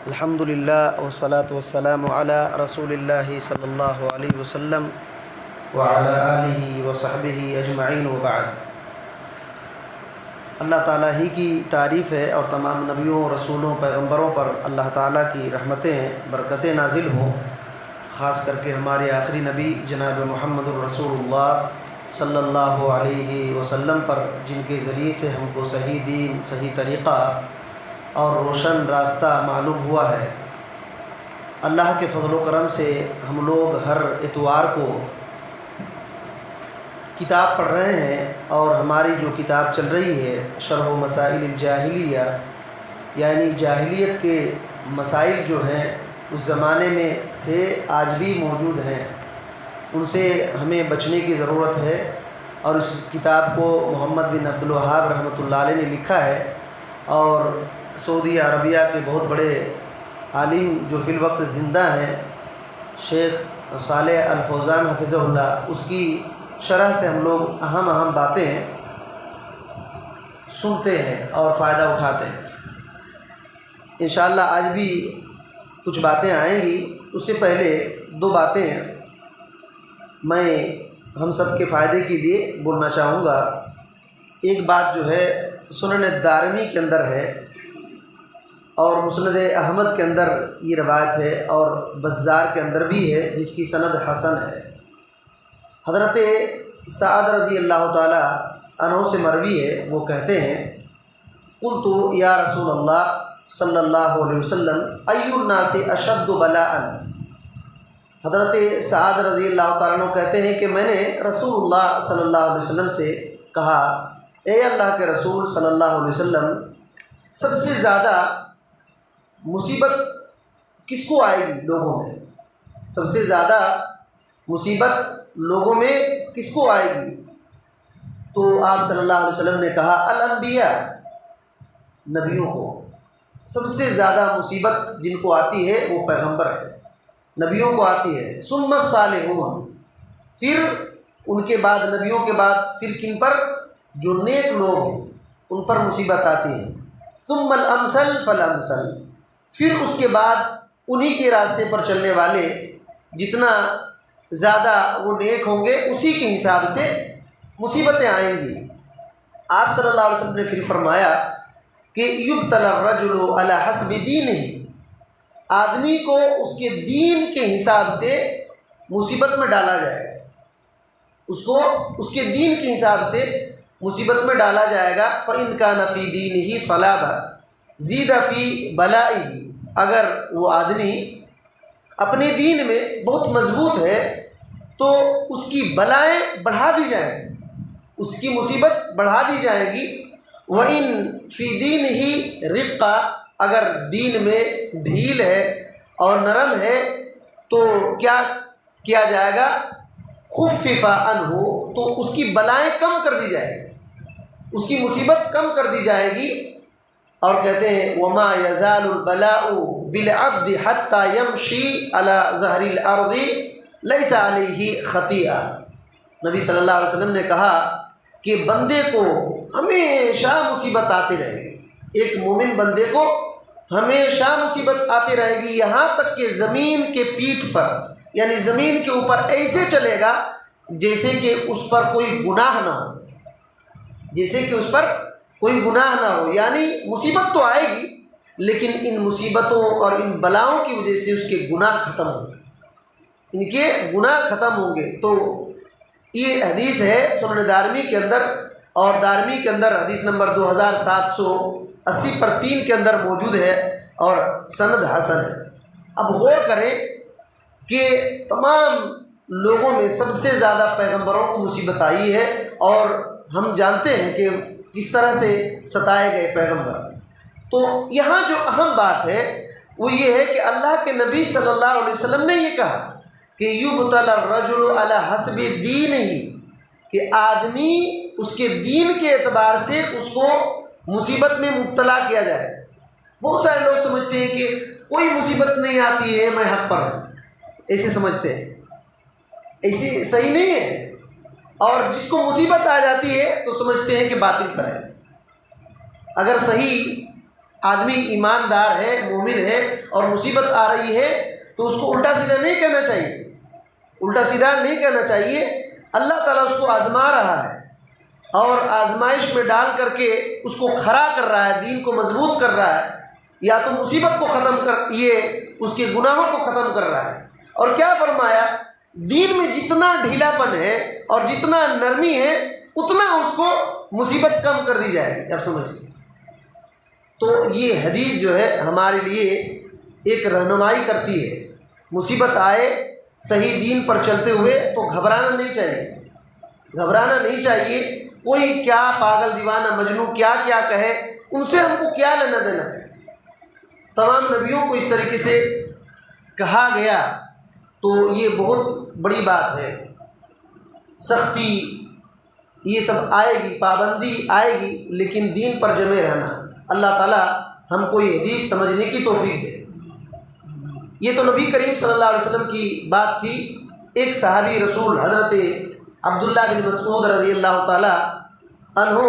الحمدللہ والصلاة والسلام علی رسول اللہ صلی اللہ علیہ وسلم وعلی آلہ وصحبہ اجمعین وبعد۔ اللہ تعالیٰ ہی کی تعریف ہے اور تمام نبیوں، رسولوں، پیغمبروں پر اللہ تعالیٰ کی رحمتیں، برکتیں نازل ہوں، خاص کر کے ہمارے آخری نبی جناب محمد الرسول اللہ صلی اللہ علیہ وسلم پر، جن کے ذریعے سے ہم کو صحیح دین، صحیح طریقہ اور روشن راستہ معلوم ہوا ہے۔ اللہ کے فضل و کرم سے ہم لوگ ہر اتوار کو کتاب پڑھ رہے ہیں، اور ہماری جو کتاب چل رہی ہے شرح مسائل الجاہلیہ، یعنی جاہلیت کے مسائل جو ہیں اس زمانے میں تھے، آج بھی موجود ہیں، ان سے ہمیں بچنے کی ضرورت ہے۔ اور اس کتاب کو محمد بن عبد الوہاب رحمۃ اللہ علیہ نے لکھا ہے، اور سعودی عربیہ کے بہت بڑے عالم جو فی الوقت زندہ ہیں، شیخ صالح الفوزان حفظہ اللہ، اس کی شرح سے ہم لوگ اہم باتیں سنتے ہیں اور فائدہ اٹھاتے ہیں۔ انشاءاللہ آج بھی کچھ باتیں آئیں گی۔ اس سے پہلے دو باتیں میں ہم سب کے فائدے کے لیے بولنا چاہوں گا۔ ایک بات جو ہے سنن دارمی کے اندر ہے، اور مسند احمد کے اندر یہ روایت ہے، اور بزار کے اندر بھی ہے، جس کی سند حسن ہے۔ حضرت سعد رضی اللہ تعالی عنہ سے مروی ہے، وہ کہتے ہیں قلت یا رسول اللہ صلی اللہ علیہ وسلم ای الناس اشد بلاء۔ حضرت سعد رضی اللہ تعالیٰ عنہ کہتے ہیں کہ میں نے رسول اللہ صلی اللہ علیہ وسلم سے کہا، اے اللہ کے رسول صلی اللہ علیہ وسلم، سب سے زیادہ مصیبت کس کو آئے گی لوگوں میں؟ سب سے زیادہ مصیبت لوگوں میں کس کو آئے گی؟ تو آپ صلی اللہ علیہ وسلم نے کہا الانبیاء، نبیوں کو۔ سب سے زیادہ مصیبت جن کو آتی ہے وہ پیغمبر ہے، نبیوں کو آتی ہے۔ ثم الصالحون، پھر ان کے بعد، نبیوں کے بعد پھر کن پر؟ جو نیک لوگ ہیں ان پر مصیبت آتی ہے۔ ثم الامثل فالامثل، پھر اس کے بعد انہی کے راستے پر چلنے والے جتنا زیادہ وہ نیک ہوں گے اسی کے حساب سے مصیبتیں آئیں گی۔ آپ صلی اللہ علیہ وسلم نے پھر فرمایا کہ یبتلی الرجل علی حسب دینہ، آدمی کو اس کے دین کے حساب سے مصیبت میں ڈالا جائے گا، اس کو اس کے دین کے حساب سے مصیبت میں ڈالا جائے گا۔ فإن كان في دينه صلابة زید فی بلائه، اگر وہ آدمی اپنے دین میں بہت مضبوط ہے تو اس کی بلائیں بڑھا دی جائیں گی، اس کی مصیبت بڑھا دی جائے گی۔ وَإِن فِي دِينِهِ رِقَّةٌ، اگر دین میں ڈھیل ہے اور نرم ہے تو کیا کیا جائے گا؟ خُفِّفَ عَنْهُ، تو اس کی بلائیں کم کر دی جائے گی، اس کی مصیبت کم کر دی جائے گی۔ اور کہتے ہیں وَمَا يَزَالُ الْبَلَاءُ بِالْعَبْدِ حَتَّى يَمْشِي عَلَى ظَهْرِ الْأَرْضِ لَيْسَ عَلَيْهِ خَطِيئَةٌ۔ نبی صلی اللہ علیہ وسلم نے کہا کہ بندے کو ہمیشہ مصیبت آتی رہے گی، ایک مومن بندے کو ہمیشہ مصیبت آتی رہے گی، یہاں تک کہ زمین کے پیٹھ پر، یعنی زمین کے اوپر ایسے چلے گا جیسے کہ اس پر کوئی گناہ نہ ہو، جیسے کہ اس پر کوئی گناہ نہ ہو۔ یعنی مصیبت تو آئے گی لیکن ان مصیبتوں اور ان بلاؤں کی وجہ سے اس کے گناہ ختم ہوں گے، ان کے گناہ ختم ہوں گے۔ تو یہ حدیث ہے سنن دارمی کے اندر، اور دارمی کے اندر حدیث نمبر 2780 پر 3 کے اندر موجود ہے، اور سند حسن ہے۔ اب غور کریں کہ تمام لوگوں میں سب سے زیادہ پیغمبروں کو مصیبت آئی ہے، اور ہم جانتے ہیں کہ کس طرح سے ستائے گئے پیغمبر۔ تو یہاں جو اہم بات ہے وہ یہ ہے کہ اللہ کے نبی صلی اللہ علیہ وسلم نے یہ کہا کہ یبتلی الرجل علی حسب دینہ، کہ آدمی اس کے دین کے اعتبار سے اس کو مصیبت میں مبتلا کیا جائے۔ بہت سارے لوگ سمجھتے ہیں کہ کوئی مصیبت نہیں آتی ہے میں حق پر ہوں، ایسے سمجھتے ہیں، ایسے صحیح نہیں ہے۔ اور جس کو مصیبت آ جاتی ہے تو سمجھتے ہیں کہ باطل پر ہے۔ اگر صحیح آدمی ایماندار ہے، مومن ہے، اور مصیبت آ رہی ہے تو اس کو الٹا سیدھا نہیں کہنا چاہیے، الٹا سیدھا نہیں کہنا چاہیے۔ اللہ تعالیٰ اس کو آزما رہا ہے اور آزمائش میں ڈال کر کے اس کو کھڑا کر رہا ہے، دین کو مضبوط کر رہا ہے، یا تو مصیبت کو ختم کر، یہ اس کے گناہوں کو ختم کر رہا ہے۔ اور کیا فرمایا، دین میں جتنا ڈھیلا پن ہے اور جتنا نرمی ہے اتنا اس کو مصیبت کم کر دی جائے گی۔ اب سمجھیے، تو یہ حدیث جو ہے ہمارے لیے ایک رہنمائی کرتی ہے۔ مصیبت آئے صحیح دین پر چلتے ہوئے تو گھبرانا نہیں چاہیے، گھبرانا نہیں چاہیے۔ کوئی کیا پاگل دیوانہ مجنوں کیا کیا کہے، ان سے ہم کو کیا لینا دینا ہے۔ تمام نبیوں کو اس طریقے سے کہا گیا تو یہ بہت بڑی بات ہے۔ سختی یہ سب آئے گی، پابندی آئے گی، لیکن دین پر جمے رہنا۔ اللہ تعالیٰ ہم کو یہ حدیث سمجھنے کی توفیق دے۔ یہ تو نبی کریم صلی اللہ علیہ وسلم کی بات تھی۔ ایک صحابی رسول حضرت عبداللہ بن مسعود رضی اللہ تعالیٰ عنہ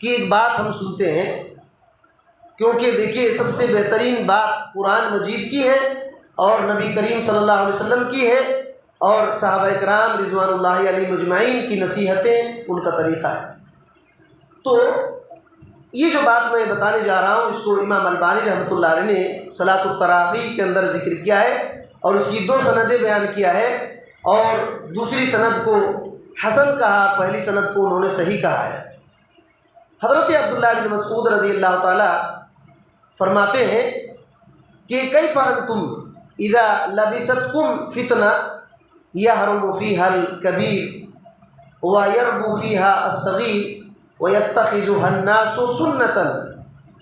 کی ایک بات ہم سنتے ہیں، کیونکہ دیکھیے سب سے بہترین بات قرآن مجید کی ہے اور نبی کریم صلی اللہ علیہ وسلم کی ہے، اور صحابہ کرام رضوان اللہ علیہ مجمعین کی نصیحتیں، ان کا طریقہ ہے۔ تو یہ جو بات میں بتانے جا رہا ہوں اس کو امام البانی رحمۃ اللہ علیہ نے صلاۃ التراویح کے اندر ذکر کیا ہے، اور اس کی 2 سندیں بیان کیا ہے، اور دوسری سند کو حسن کہا، پہلی سند کو انہوں نے صحیح کہا ہے۔ حضرت عبداللہ بن مسعود رضی اللہ تعالی فرماتے ہیں کہ کیف انتم اذا لبستکم فتنہ یحرم فیہا الکبیر ویربو فیہا الصغیر وَيَتَّخِذُهَا النَّاسُ سُنَّةً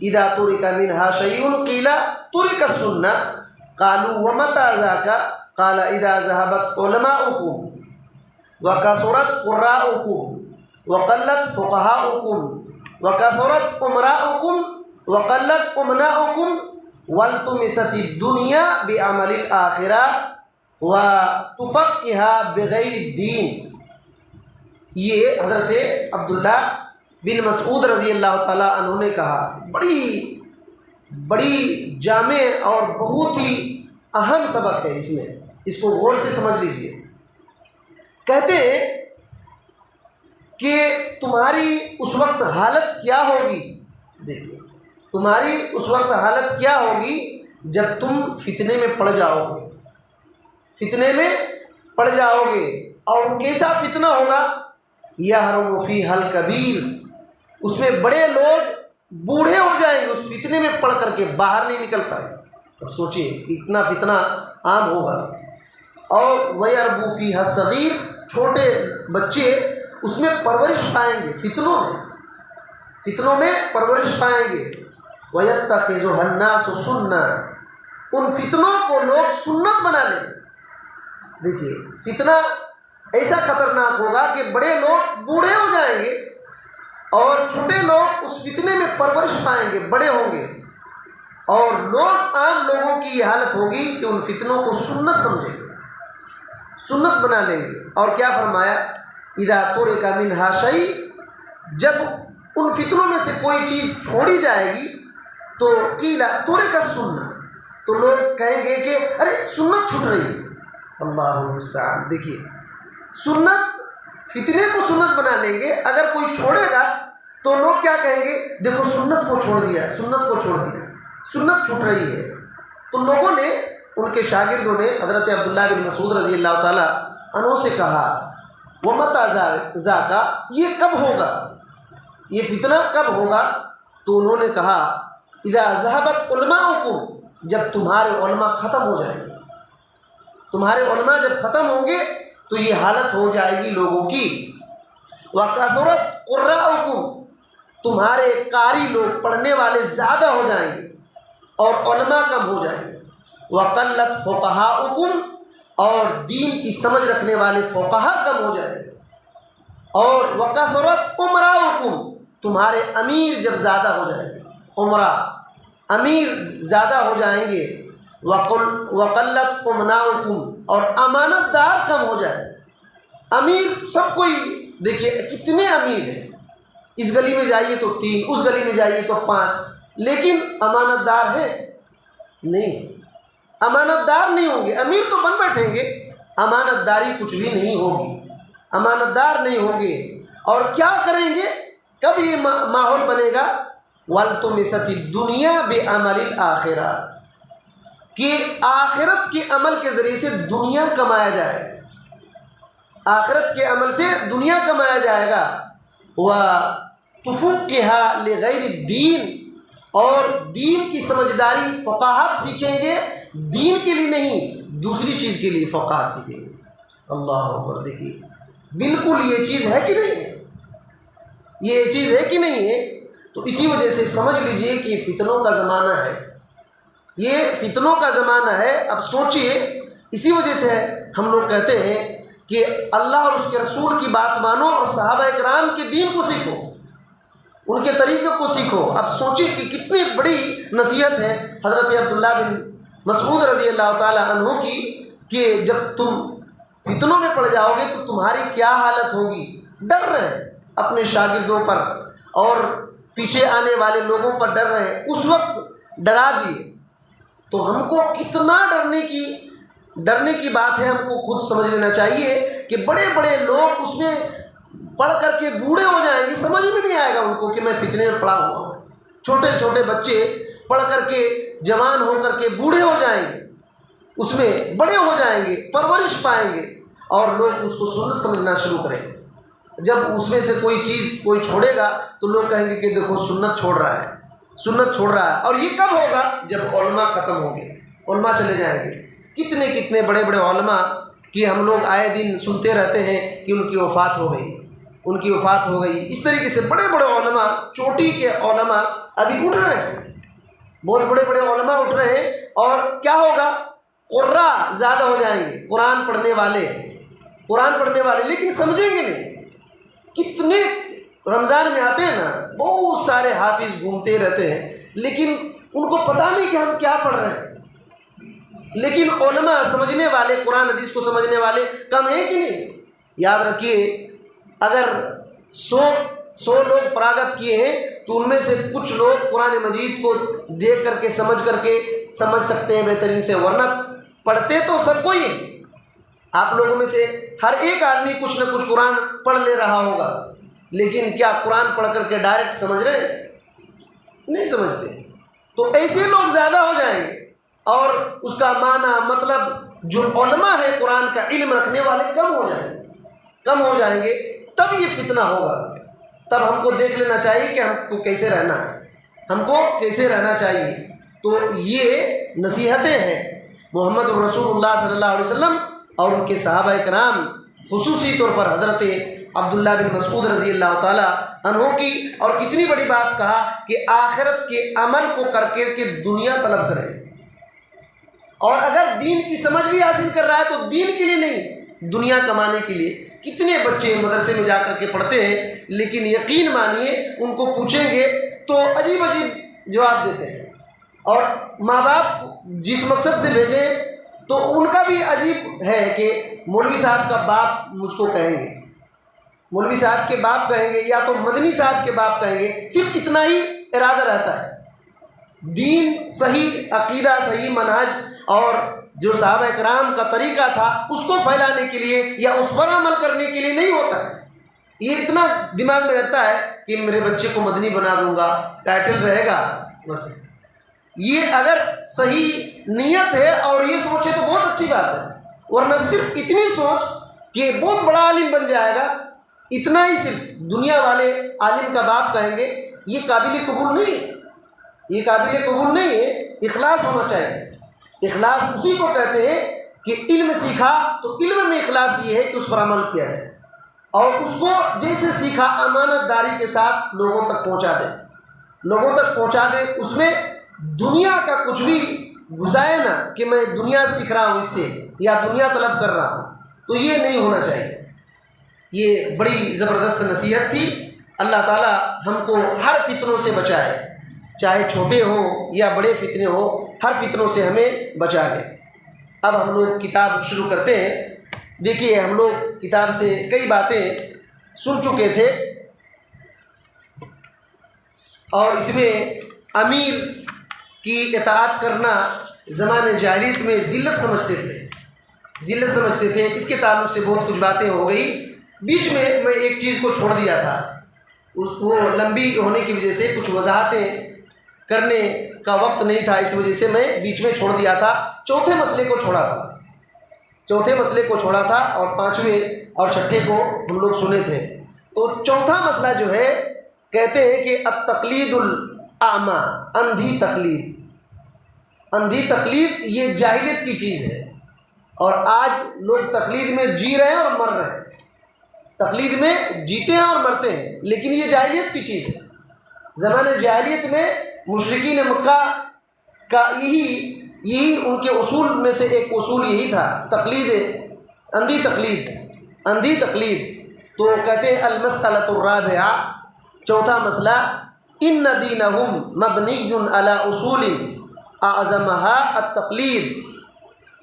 إِذَا تُرِكَ مِنْهَا شَيْءٌ قِيلَ تُرِكَ السُّنَّةُ قَالُوا وَمَتَى ذَاكَ قَالَ إِذَا ذَهَبَتْ عُلَمَاؤُكُمْ وَكَثُرَتْ قُرَّاؤُكُمْ وَقَلَّتْ فُقَهَاؤُكُمْ وَكَثُرَتْ أُمَرَاؤُكُمْ وَقَلَّتْ أُمْنَاؤُكُمْ وَالْتُمِسَتِ الدُّنْيَا بِعَمَلِ الْآخِرَةِ وَتُفَقِّهَا بِغَيْرِ الدِّينِ۔ یہ حضرت عبداللہ بن مسعود رضی اللہ تعالیٰ عنہ نے کہا، بڑی جامع اور بہت ہی اہم سبق ہے اس میں، اس کو غور سے سمجھ لیجئے۔ کہتے ہیں کہ تمہاری اس وقت حالت کیا ہوگی، دیکھیے تمہاری اس وقت حالت کیا ہوگی جب تم فتنے میں پڑ جاؤ گے، فتنے میں پڑ جاؤ گے۔ اور کیسا فتنہ ہوگا، یحرم فیہا الکبیر، اس میں بڑے لوگ بوڑھے ہو جائیں گے، اس فتنے میں پڑ کر کے باہر نہیں نکل پائے۔ اب سوچئے اتنا فتنہ عام ہوگا۔ اور وَيَرْبُو فِيهَا الصَّغِيرُ، چھوٹے بچے اس میں پرورش پائیں گے، فتنوں میں پرورش پائیں گے۔ وَيَتَّخِذُهَا النَّاسُ سُنَّةً، ان فتنوں کو لوگ سنت بنا لیں گے۔ دیکھیے فتنہ ایسا خطرناک ہوگا کہ بڑے لوگ بوڑھے ہو جائیں گے اور چھوٹے لوگ اس فتنے میں پرورش پائیں گے، بڑے ہوں گے، اور لوگ عام لوگوں کی یہ حالت ہوگی کہ ان فتنوں کو سنت سمجھیں گے، سنت بنا لیں گے۔ اور کیا فرمایا، اذا ترک منہا شیء، جب ان فتنوں میں سے کوئی چیز چھوڑی جائے گی تو قیل ترک السنہ، تو لوگ کہیں گے کہ ارے سنت چھوٹ رہی ہے۔ اللہ المستعان۔ دیکھیے سنت، فتنے کو سنت بنا لیں گے، اگر کوئی چھوڑے گا تو لوگ کیا کہیں گے، دیکھو سنت کو چھوڑ دیا، سنت کو چھوڑ دیا، سنت چھوٹ رہی ہے۔ تو لوگوں نے، ان کے شاگردوں نے حضرت عبداللہ بن مسعود رضی اللہ تعالیٰ عنہ سے کہا، وَمَتَى ذَاكَ، یہ کب ہوگا، یہ فتنہ کب ہوگا؟ تو انہوں نے کہا، اذا ذهبت علماؤکم، جب تمہارے علماء ختم ہو جائیں گے، تمہارے علماء جب ختم ہوں گے تو یہ حالت ہو جائے گی لوگوں کی۔ وَكَثُرَتْ قُرَّاؤكُمْ، تمہارے قاری لوگ، پڑھنے والے زیادہ ہو جائیں گے اور علماء کم ہو جائیں گے۔ وَقَلَّتْ فُقَهَاؤكُمْ، اور دین کی سمجھ رکھنے والے فقہا کم ہو جائیں گے۔ اور وَكَثُرَتْ أُمَرَاؤكُمْ، تمہارے امیر جب زیادہ ہو جائیں گے، عمرا امیر زیادہ ہو جائیں گے۔ وَقَلَّتْ أُمْنَاؤكُمْ، اور امانت دار کم ہو جائیں گے۔ امیر سب کوئی، دیکھیے کتنے امیر ہیں، اس گلی میں جائیے تو 3، اس گلی میں جائیے تو 5، لیکن امانت دار ہے نہیں، امانت دار نہیں ہوں گے، امیر تو بن بیٹھیں گے، امانت داری کچھ بھی نہیں ہوگی، امانت دار نہیں ہوں گے۔ اور کیا کریں گے؟ کب یہ ماحول بنے گا؟ وَالْتُمِسَتِ الدُّنْيَا بِعَمَلِ الْآخِرَةِ، کہ آخرت کے عمل کے ذریعے سے دنیا کمایا جائے گا، آخرت کے عمل سے دنیا کمایا جائے گا۔ وَتُفُقِّهَا لِغَيْرِ الدِّينِ، اور دین کی سمجھداری فقاہت سیکھیں گے، دین کے لیے نہیں، دوسری چیز کے لیے فقاہت سیکھیں گے۔ اللہ اکبر! دیکھیے بالکل یہ چیز ہے کہ نہیں ہے، یہ چیز ہے کہ نہیں ہے؟ تو اسی وجہ سے سمجھ لیجئے کہ فتنوں کا زمانہ ہے، یہ فتنوں کا زمانہ ہے۔ اب سوچئے، اسی وجہ سے ہم لوگ کہتے ہیں کہ اللہ اور اس کے رسول کی بات مانو اور صحابہ کرام کے دین کو سیکھو، ان کے طریقے کو سیکھو۔ اب سوچیں کہ کتنی بڑی نصیحت ہے حضرت عبداللہ بن مسعود رضی اللہ تعالی عنہ کی، کہ جب تم فتنوں میں پڑ جاؤ گے تو تمہاری کیا حالت ہوگی۔ ڈر رہے ہیں اپنے شاگردوں پر اور پیچھے آنے والے لوگوں پر ڈر رہے ہیں، اس وقت ڈرا دیے۔ تو ہم کو کتنا ڈرنے کی بات ہے، ہم کو خود سمجھ لینا چاہیے کہ بڑے بڑے لوگ اس میں پڑھ کر کے بوڑھے ہو جائیں گے، سمجھ میں نہیں آئے گا ان کو کہ میں فتنے میں پڑا ہوا ہوں۔ چھوٹے چھوٹے بچے پڑھ کر کے جوان ہو کر کے بوڑھے ہو جائیں گے، اس میں بڑے ہو جائیں گے، پرورش پائیں گے، اور لوگ اس کو سنت سمجھنا شروع کریں گے۔ جب اس میں سے کوئی چیز کوئی چھوڑے گا تو لوگ کہیں گے کہ دیکھو سنت چھوڑ رہا ہے، سنت چھوڑ رہا ہے۔ اور یہ کب ہوگا؟ جب علماء ختم ہوں گے، علماء چلے جائیں گے۔ کتنے کتنے بڑے بڑے علماء کی ہم لوگ آئے دن سنتے رہتے ہیں کہ ان کی وفات ہو گئی، ان کی وفات ہو گئی۔ اس طریقے سے بڑے بڑے علماء، چوٹی کے علماء ابھی اٹھ رہے ہیں، بہت بڑے بڑے علماء اٹھ رہے ہیں۔ اور کیا ہوگا؟ قراء زیادہ ہو جائیں گے، قرآن پڑھنے والے، لیکن سمجھیں گے نہیں۔ کتنے رمضان میں آتے ہیں نا، بہت سارے حافظ گھومتے رہتے ہیں، لیکن ان کو پتہ نہیں کہ ہم کیا پڑھ رہے ہیں۔ لیکن علماء سمجھنے والے، قرآن حدیث کو سمجھنے والے کم ہیں کہ نہیں؟ یاد رکھیے، اگر 100 لوگ فراغت کیے ہیں تو ان میں سے کچھ لوگ قرآن مجید کو دیکھ کر کے سمجھ سکتے ہیں بہترین سے، ورنہ پڑھتے تو سب کو ہی ہیں۔ آپ لوگوں میں سے ہر ایک آدمی کچھ نہ کچھ قرآن پڑھ لے رہا ہوگا، لیکن کیا قرآن پڑھ کر کے ڈائریکٹ سمجھ رہے ہیں؟ نہیں سمجھتے۔ تو ایسے لوگ زیادہ ہو جائیں گے، اور اس کا معنی مطلب جو علماء ہے قرآن کا علم رکھنے والے کم ہو جائیں گے، تب یہ فتنہ ہوگا۔ تب ہم کو دیکھ لینا چاہیے کہ ہم کو کیسے رہنا چاہیے۔ تو یہ نصیحتیں ہیں محمد رسول اللہ صلی اللہ علیہ وسلم اور ان کے صحابہ کرام، خصوصی طور پر حضرت عبداللہ بن مسعود رضی اللہ تعالی عنہ کی۔ اور کتنی بڑی بات کہا کہ آخرت کے عمل کو کر کے دنیا طلب کرے، اور اگر دین کی سمجھ بھی حاصل کر رہا ہے تو دین کے لیے نہیں، دنیا کمانے کے لیے۔ کتنے بچے مدرسے میں جا کر کے پڑھتے ہیں، لیکن یقین مانیے ان کو پوچھیں گے تو عجیب جواب دیتے ہیں، اور ماں باپ جس مقصد سے بھیجیں تو ان کا بھی عجیب ہے کہ مولوی صاحب کا باپ مجھ کو کہیں گے، مولوی صاحب کے باپ کہیں گے، یا تو مدنی صاحب کے باپ کہیں گے۔ صرف اتنا ہی ارادہ رہتا ہے، دین، صحیح عقیدہ، صحیح منہج اور جو صحابہ کرام کا طریقہ تھا اس کو پھیلانے کے لیے یا اس پر عمل کرنے کے لیے نہیں ہوتا ہے۔ یہ اتنا دماغ میں رہتا ہے کہ میرے بچے کو مدنی بنا دوں گا، ٹائٹل رہے گا بس۔ یہ اگر صحیح نیت ہے اور یہ سوچے تو بہت اچھی بات ہے، ورنہ صرف اتنی سوچ کہ بہت بڑا عالم بن جائے گا، اتنا ہی صرف دنیا والے عالم کا باپ کہیں گے، یہ قابل قبول نہیں ہے۔ اخلاص ہونا چاہیے۔ اخلاص اسی کو کہتے ہیں کہ علم سیکھا تو علم میں اخلاص یہ ہے کہ اس پر عمل کیا ہے، اور اس کو جیسے سیکھا امانت داری کے ساتھ لوگوں تک پہنچا دے، اس میں دنیا کا کچھ بھی گھسائے نا کہ میں دنیا سیکھ رہا ہوں اس سے یا دنیا طلب کر رہا ہوں، تو یہ نہیں ہونا چاہیے۔ یہ بڑی زبردست نصیحت تھی۔ اللہ تعالی ہم کو ہر فتنوں سے بچائے، چاہے چھوٹے ہوں یا بڑے فتنے ہوں، ہر فتنوں سے ہمیں بچا لے۔ اب ہم لوگ کتاب شروع کرتے ہیں۔ دیکھیے، ہم لوگ کتاب سے کئی باتیں سن چکے تھے، اور اس میں امیر کی اطاعت کرنا زمانے جاہلیت میں ذلت سمجھتے تھے. اس کے تعلق سے بہت کچھ باتیں ہو گئی. بیچ میں ایک چیز کو چھوڑ دیا تھا، وہ لمبی ہونے کی وجہ سے کچھ وضاحتیں کرنے کا وقت نہیں تھا، اس وجہ سے میں بیچ میں چھوڑ دیا تھا. چوتھے مسئلے کو چھوڑا تھا اور پانچویں اور چھٹے کو ہم لوگ سنے تھے. تو چوتھا مسئلہ جو ہے، کہتے ہیں کہ التقلید الاعمی، اندھی تقلید یہ جاہلیت کی چیز ہے، اور آج لوگ تقلید میں جی رہے ہیں اور مر رہے ہیں. تقلید میں جیتے ہیں اور مرتے ہیں، لیکن یہ جاہلیت کی چیز ہے. زمانے جاہلیت میں مشرکین مکہ کا یہی ان کے اصول میں سے ایک اصول یہی تھا، اندھی تقلید. تو کہتے ہیں المسألۃ الرابعہ، چوتھا مسئلہ، ان دینہم مبنی علی اصول اعظمها التقلید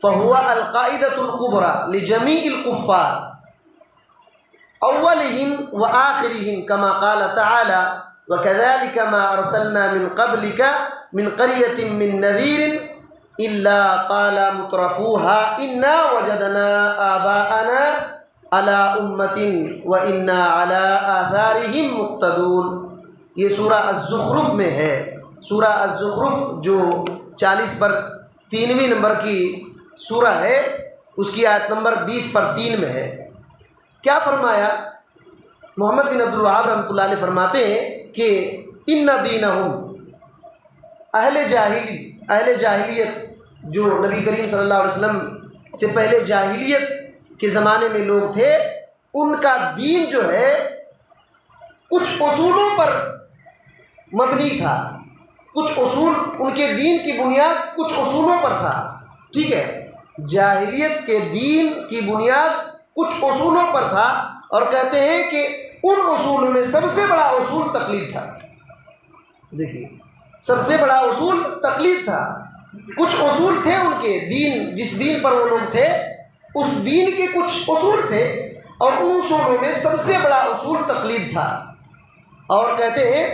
فهو القاعدۃ الکبریٰ لجمیع الکفار اولہم وآخرہم كما قال تعالی وكذلك ما ارسلنا من قبلك من قرية من نذير الا قال مترفوها انا وجدنا آباءنا على امة وانا على آثارهم مقتدون. یہ سورہ الزخرف میں ہے. سورہ الزخرف جو 40 پر 3ویں نمبر کی سورہ ہے، اس کی آیت نمبر 20 پر 3 میں ہے. کیا فرمایا؟ محمد بن عبد الوہاب رحمۃ اللہ علیہ فرماتے ہیں کہ ان دینہم، اہل جاہلیت جو نبی کریم صلی اللہ علیہ وسلم سے پہلے جاہلیت کے زمانے میں لوگ تھے، ان کا دین جو ہے کچھ اصولوں پر مبنی تھا. کچھ اصول، ان کے دین کی بنیاد کچھ اصولوں پر تھا. ٹھیک ہے، جاہلیت کے دین کی بنیاد کچھ اصولوں پر تھا، اور کہتے ہیں کہ ان اصولوں میں سب سے بڑا اصول تقلید تھا. دیکھیے، سب سے بڑا اصول تقلید تھا. کچھ اصول تھے ان کے دین، جس دین پر وہ لوگ تھے اس دین کے کچھ اصول تھے، اور ان اصولوں میں سب سے بڑا اصول تقلید تھا. اور کہتے ہیں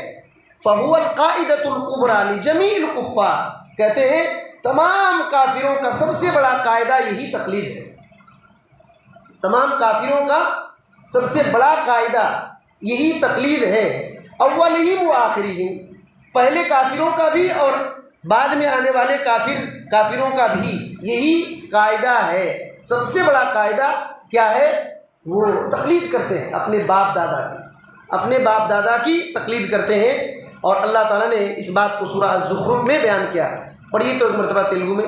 فَهُوَ الْقَاعِدَةُ الْكُبْرَى لِجَمِيعِ الْكُفَّارِ، کہتے ہیں تمام کافروں کا سب سے بڑا قاعدہ یہی تقلید ہے. تمام کافروں کا سب سے بڑا قاعدہ یہی تقلید ہے. اولہم و آخرہم، پہلے کافروں کا بھی اور بعد میں آنے والے کافروں کا بھی یہی قاعدہ ہے. سب سے بڑا قاعدہ کیا ہے؟ وہ تقلید کرتے ہیں اپنے باپ دادا کی تقلید کرتے ہیں. اور اللہ تعالیٰ نے اس بات کو سورہ الزخرف میں بیان کیا. پڑھیے تو ایک مرتبہ تیلگو میں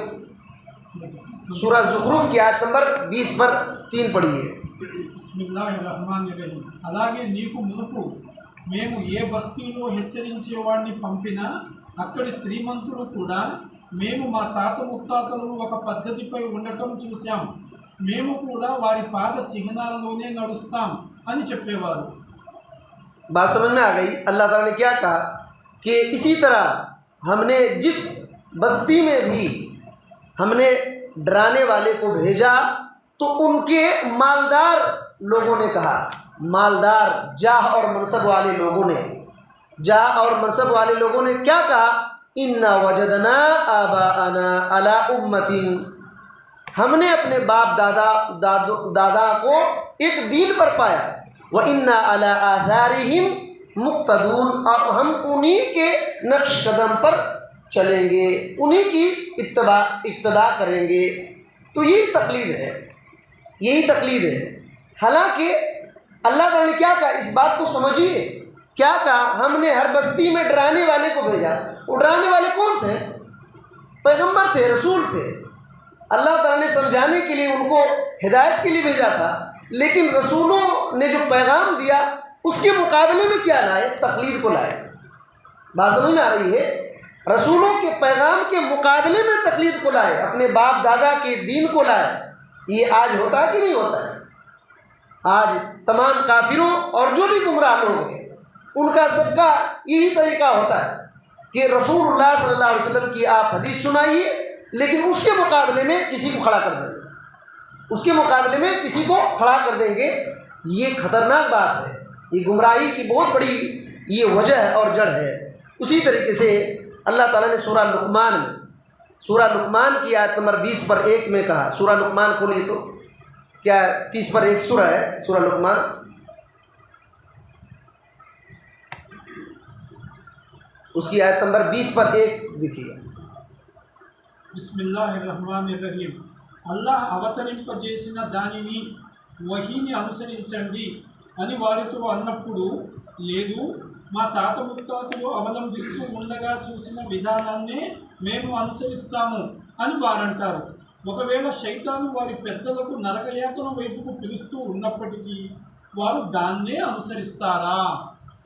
سورہ الزخرف کی آیت نمبر 20 پر 3 پڑھیے. بسم اللہ الرحمن الرحیم. అలాగే నీకు మునుపు మేము ఏ బస్తీలో హెచ్చరించేవాడిని పంపినా అక్కడి శ్రీమంతులు కూడా మేము మా తాత ముత్తాతలు ఒక పద్ధతిపై ఉండటం చూశాం, మేము కూడా వారి పాద చిహ్నాల్లోనే నడుస్తాం అని చెప్పేవారు. بات سمجھ میں آ گئی؟ اللہ تعالیٰ نے کیا کہا کہ اسی طرح ہم نے جس بستی میں بھی ہم نے ڈرانے والے کو بھیجا تو ان کے مالدار لوگوں نے کہا، مالدار جاہ اور منصب والے لوگوں نے کیا کہا؟ اِنَّا وَجَدْنَا آبَاءَنَا عَلَىٰ أُمَّةٍ، ہم نے اپنے باپ دادا کو ایک دین پر پایا. وَإِنَّا عَلَىٰ آثَارِهِمْ مُقْتَدُونَ، اور ہم انہی کے نقش قدم پر چلیں گے، انہی کی اقتداء کریں گے. تو یہی تقلید ہے. حالانکہ اللہ تعالیٰ نے کیا کہا؟ اس بات کو سمجھیے. کیا کہا؟ ہم نے ہر بستی میں ڈرانے والے کو بھیجا. وہ ڈرانے والے کون تھے؟ پیغمبر تھے، رسول تھے. اللہ تعالیٰ نے سمجھانے کے لیے ان کو ہدایت کے لیے بھیجا تھا. لیکن رسولوں نے جو پیغام دیا اس کے مقابلے میں کیا لائے؟ تقلید کو لائے. بات سمجھ میں آ رہی ہے؟ رسولوں کے پیغام کے مقابلے میں تقلید کو لائے، اپنے باپ دادا کے دین کو لائے. یہ آج ہوتا ہے کہ نہیں ہوتا ہے؟ آج تمام کافروں اور جو بھی گمراہ لوگ ہیں ان کا سب کا یہی طریقہ ہوتا ہے کہ رسول اللہ صلی اللہ علیہ وسلم کی آپ حدیث سنائیے، لیکن اس کے مقابلے میں کسی کو کھڑا کر دیں گے. یہ خطرناک بات ہے. یہ گمراہی کی بہت بڑی یہ وجہ ہے اور جڑ ہے. اسی طریقے سے اللہ تعالیٰ نے سورہ لقمان کی آیت نمبر 20 پر 1 میں کہا. سورہ لقمان کھولیے تو کیا 30 پر 1 سورہ ہے سورہ لقمان. اس کی آیت نمبر 20 پر 1 دیکھیے. بسم اللہ الرحمن الرحیم. అల్లాహ్ అవతరింపజేసిన దానిని వహీని అనుసరించండి అని వారితో అన్నప్పుడు, లేదు మా తాత ముత్తాతలు అవలంబిస్తూ ఉండగా చూసిన విధానాన్నే మేము అనుసరిస్తాము అని వారంటారు. ఒకవేళ శైతాను వారి పెద్దలకు నరకయాతన వైపుకు పిలుస్తూ ఉన్నప్పటికీ వారు దాన్నే అనుసరిస్తారా?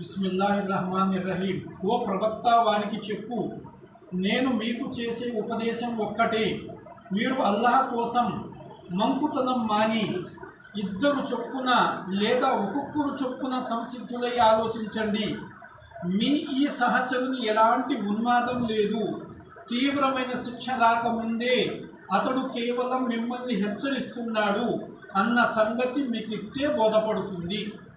బిస్మిల్లాహిర్రహమానిర్రహీం. ఓ ప్రవక్త వారికి చెప్పు, నేను మీకు చేసే ఉపదేశం ఒక్కటే, మీరు అల్లాహ్ కోసం మంకుతనం మాని ఇద్దరు చొప్పున లేదా ఒక్కొక్కరు చొప్పున సంసిద్ధులై ఆలోచించండి. మీ ఈ సహచరుని ఎలాంటి ఉన్మాదం లేదు. తీవ్రమైన శిక్ష రాకముందే అతడు కేవలం మిమ్మల్ని హెచ్చరిస్తున్నాడు అన్న సంగతి మీకు ఇట్టే బోధపడుతుంది.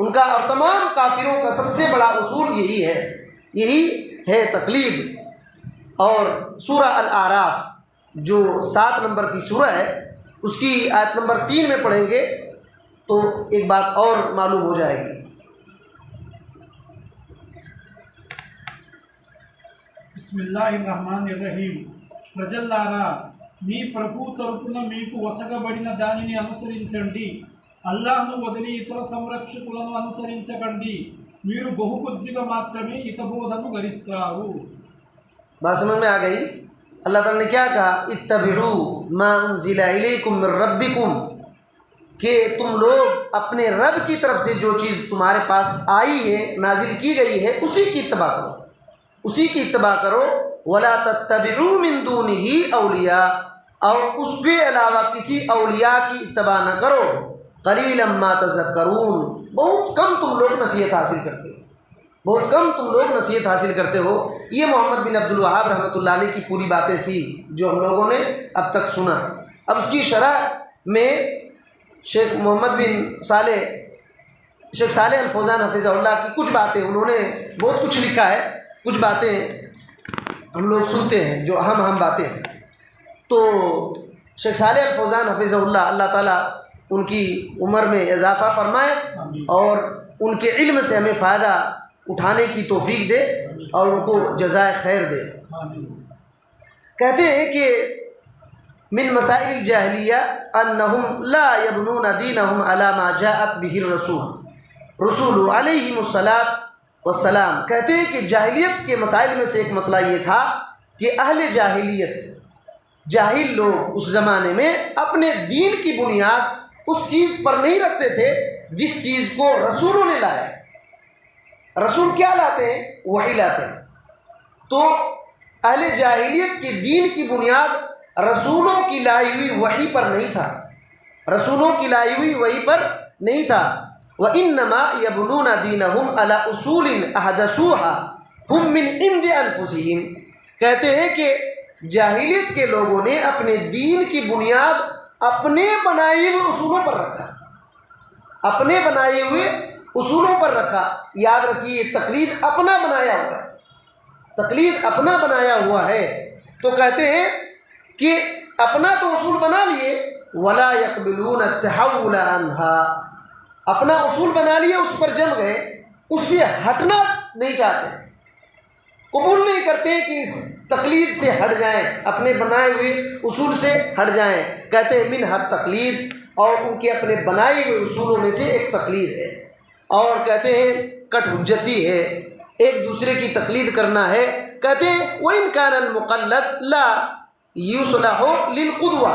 ان کا اور تمام کافروں کا سب سے بڑا اصول یہی ہے تقلید۔ اور سورہ الاعراف جو 7 نمبر کی سورہ ہے، اس کی آیت نمبر 3 میں پڑھیں گے تو ایک بات اور معلوم ہو جائے گی۔ بسم اللہ الرحمن الرحیم۔ ప్రజల్లారా మీ ప్రభు తరపున మీకు వసగబడిన దానిని అనుసరించండి, అల్లాహ్ను వదిలి ఇతర సంరక్షకులను అనుసరించకండి, మీరు బహు కొద్దిగా మాత్రమే హితబోధను గరిస్తారు। بات سمجھ میں آ گئی؟ اللہ تعالیٰ نے کیا کہا؟ اتبعوا ما انزل الیکم من ربکم، کہ تم لوگ اپنے رب کی طرف سے جو چیز تمہارے پاس آئی ہے، نازل کی گئی ہے، اسی کی اتباع کرو، اسی کی اتباع کرو۔ ولا تتبعوا من دونہ اولیاء، اور اس کے علاوہ کسی اولیاء کی اتباع نہ کرو۔ قلیلا ما تذکرون، بہت کم تم لوگ نصیحت حاصل کرتے ہو، بہت کم تم لوگ نصیحت حاصل کرتے ہو۔ یہ محمد بن عبد الوہاب رحمۃ اللہ علیہ کی پوری باتیں تھیں جو ہم لوگوں نے اب تک سنا۔ اب اس کی شرح میں شیخ صالح الفوزان حفظہ اللہ کی کچھ باتیں، انہوں نے بہت کچھ لکھا ہے، کچھ باتیں ہم لوگ سنتے ہیں جو اہم باتیں ہیں۔ تو شیخ صالح الفوزان حفظہ اللہ، اللہ تعالیٰ ان کی عمر میں اضافہ فرمائے اور ان کے علم سے ہمیں فائدہ اٹھانے کی توفیق دے اور ان کو جزائے خیر دے۔ کہتے ہیں کہ من مسائل الجاہلیہ انہم لا یبنون دینہم علی ما جاءت بہ رسول علیہم الصلاۃ والسلام۔ کہتے ہیں کہ جاہلیت کے مسائل میں سے ایک مسئلہ یہ تھا کہ اہل جاہلیت، جاہل لوگ اس زمانے میں اپنے دین کی بنیاد اس چیز پر نہیں رکھتے تھے جس چیز کو رسولوں نے لایا۔ رسول کیا لاتے ہیں؟ وحی لاتے ہیں۔ تو اہل جاہلیت کے دین کی بنیاد رسولوں کی لائی ہوئی وحی پر نہیں تھا، رسولوں کی لائی ہوئی وحی پر نہیں تھا۔ وَإِنَّمَا يَبْنُونَ دِينَهُمْ عَلَى أُصُولٍ أَحْدَثُوهَا هُمْ مِنْ عِنْدِ أَنفُسِهِمْ۔ کہتے ہیں کہ جاہلیت کے لوگوں نے اپنے دین کی بنیاد اپنے بنائے ہوئے اصولوں پر رکھا، اپنے بنائے ہوئے اصولوں پر رکھا۔ یاد رکھیے، تقلید اپنا بنایا ہوا ہے، تقلید اپنا بنایا ہوا ہے۔ تو کہتے ہیں کہ اپنا تو اصول بنا لیے، وَلَا يَقْبِلُونَ التَّحَوُّلَ عَنْهَا، اپنا اصول بنا لیے، اس پر جم گئے، اس سے ہٹنا نہیں چاہتے، قبول نہیں کرتے کہ اس تقلید سے ہٹ جائیں، اپنے بنائے ہوئے اصول سے ہٹ جائیں۔ کہتے ہیں منہا تقلید، اور ان کے اپنے بنائے ہوئے اصولوں میں سے ایک تقلید ہے، اور کہتے ہیں کٹ حجتی ہے، ایک دوسرے کی تقلید کرنا ہے۔ کہتے ہیں وَإِنْ كَانَ الْمُقَلَّدُ لَا يُصْلَحُ لِلْقُدْوَةِ،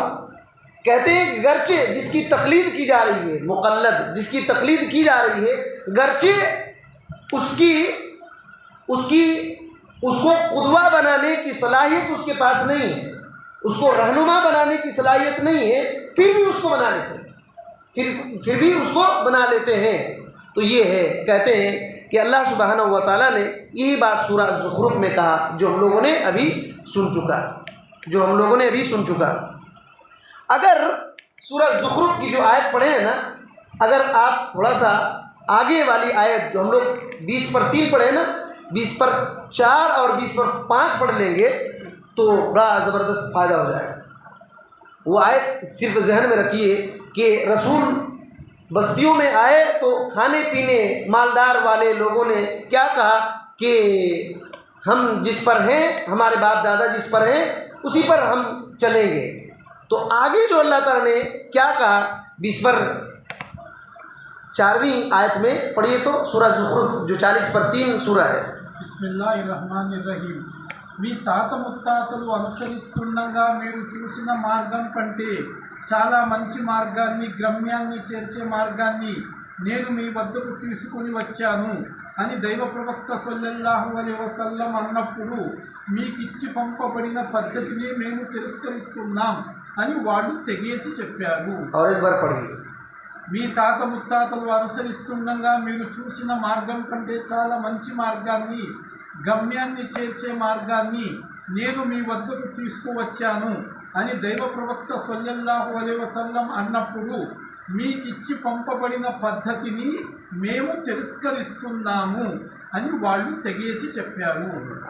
کہتے ہیں گرچہ جس کی تقلید کی جا رہی ہے، مقلد جس کی تقلید کی جا رہی ہے، گرچہ اس کو قدوہ بنانے کی صلاحیت اس کے پاس نہیں ہے، اس کو رہنما بنانے کی صلاحیت نہیں ہے، پھر بھی اس کو بنا لیتے ہیں، پھر بھی اس کو بنا لیتے ہیں۔ تو یہ ہے، کہتے ہیں کہ اللہ سبحانہ و تعالیٰ نے یہی بات سورہ زخرف میں کہا جو ہم لوگوں نے ابھی سن چکا۔ اگر سورہ زخرف کی جو آیت پڑھے ہیں نا، اگر آپ تھوڑا سا آگے والی آیت جو ہم لوگ 20/3 پڑھے نا، 20/4 اور 20/5 پڑھ لیں گے تو بڑا زبردست فائدہ ہو جائے گا۔ وہ آیت صرف ذہن میں رکھیے کہ رسول بستیوں میں آئے تو کھانے پینے مالدار والے لوگوں نے کیا کہا کہ ہم جس پر ہیں، ہمارے باپ دادا جس پر ہیں اسی پر ہم چلیں گے۔ تو آگے جو اللہ تعالیٰ نے کیا کہا 20/4 آیت میں پڑھیے تو، سورہ زخرف جو 40/3 سورہ ہے۔ بسم اللہ الرحمن الرحیم۔ మీ తాత ముత్తాతలు అనుసరిస్తుండగా మీరు చూసిన మార్గం కంటే చాలా మంచి మార్గాన్ని, గమ్యాన్ని చేర్చే మార్గాన్ని నేను మీ వద్దకు తీసుకొని వచ్చాను అని దైవ ప్రవక్త సల్లల్లాహు అలైహి వసల్లం అన్నప్పుడు, మీకిచ్చి పంపబడిన పద్ధతిని మేము తిరస్కరిస్తున్నాం అని వాళ్ళు తెగేసి చెప్పారు। మీ తాత ముత్తాతలు అనుసరిస్తుండగా మీరు చూసిన మార్గం కంటే చాలా మంచి మార్గాన్ని, గమ్యాన్ని చేర్చే మార్గాన్ని నేను మీ వద్దకు తీసుకువచ్చాను అని దైవ ప్రవక్త సల్లల్లాహు అలైహి వసల్లం అన్నప్పుడు, మీకిచ్చి పంపబడిన పద్ధతిని మేము తిరస్కరిస్తున్నాము అని వాళ్ళు తెగేసి చెప్పారు.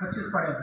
25 పడారు.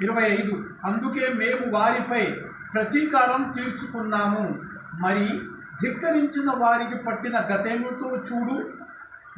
25 అందుకే మేము వారిపై ప్రతీకారం తీర్చుకున్నాము, మరి ధిక్కరించిన వారికి పట్టిన గతేమిటో చూడు.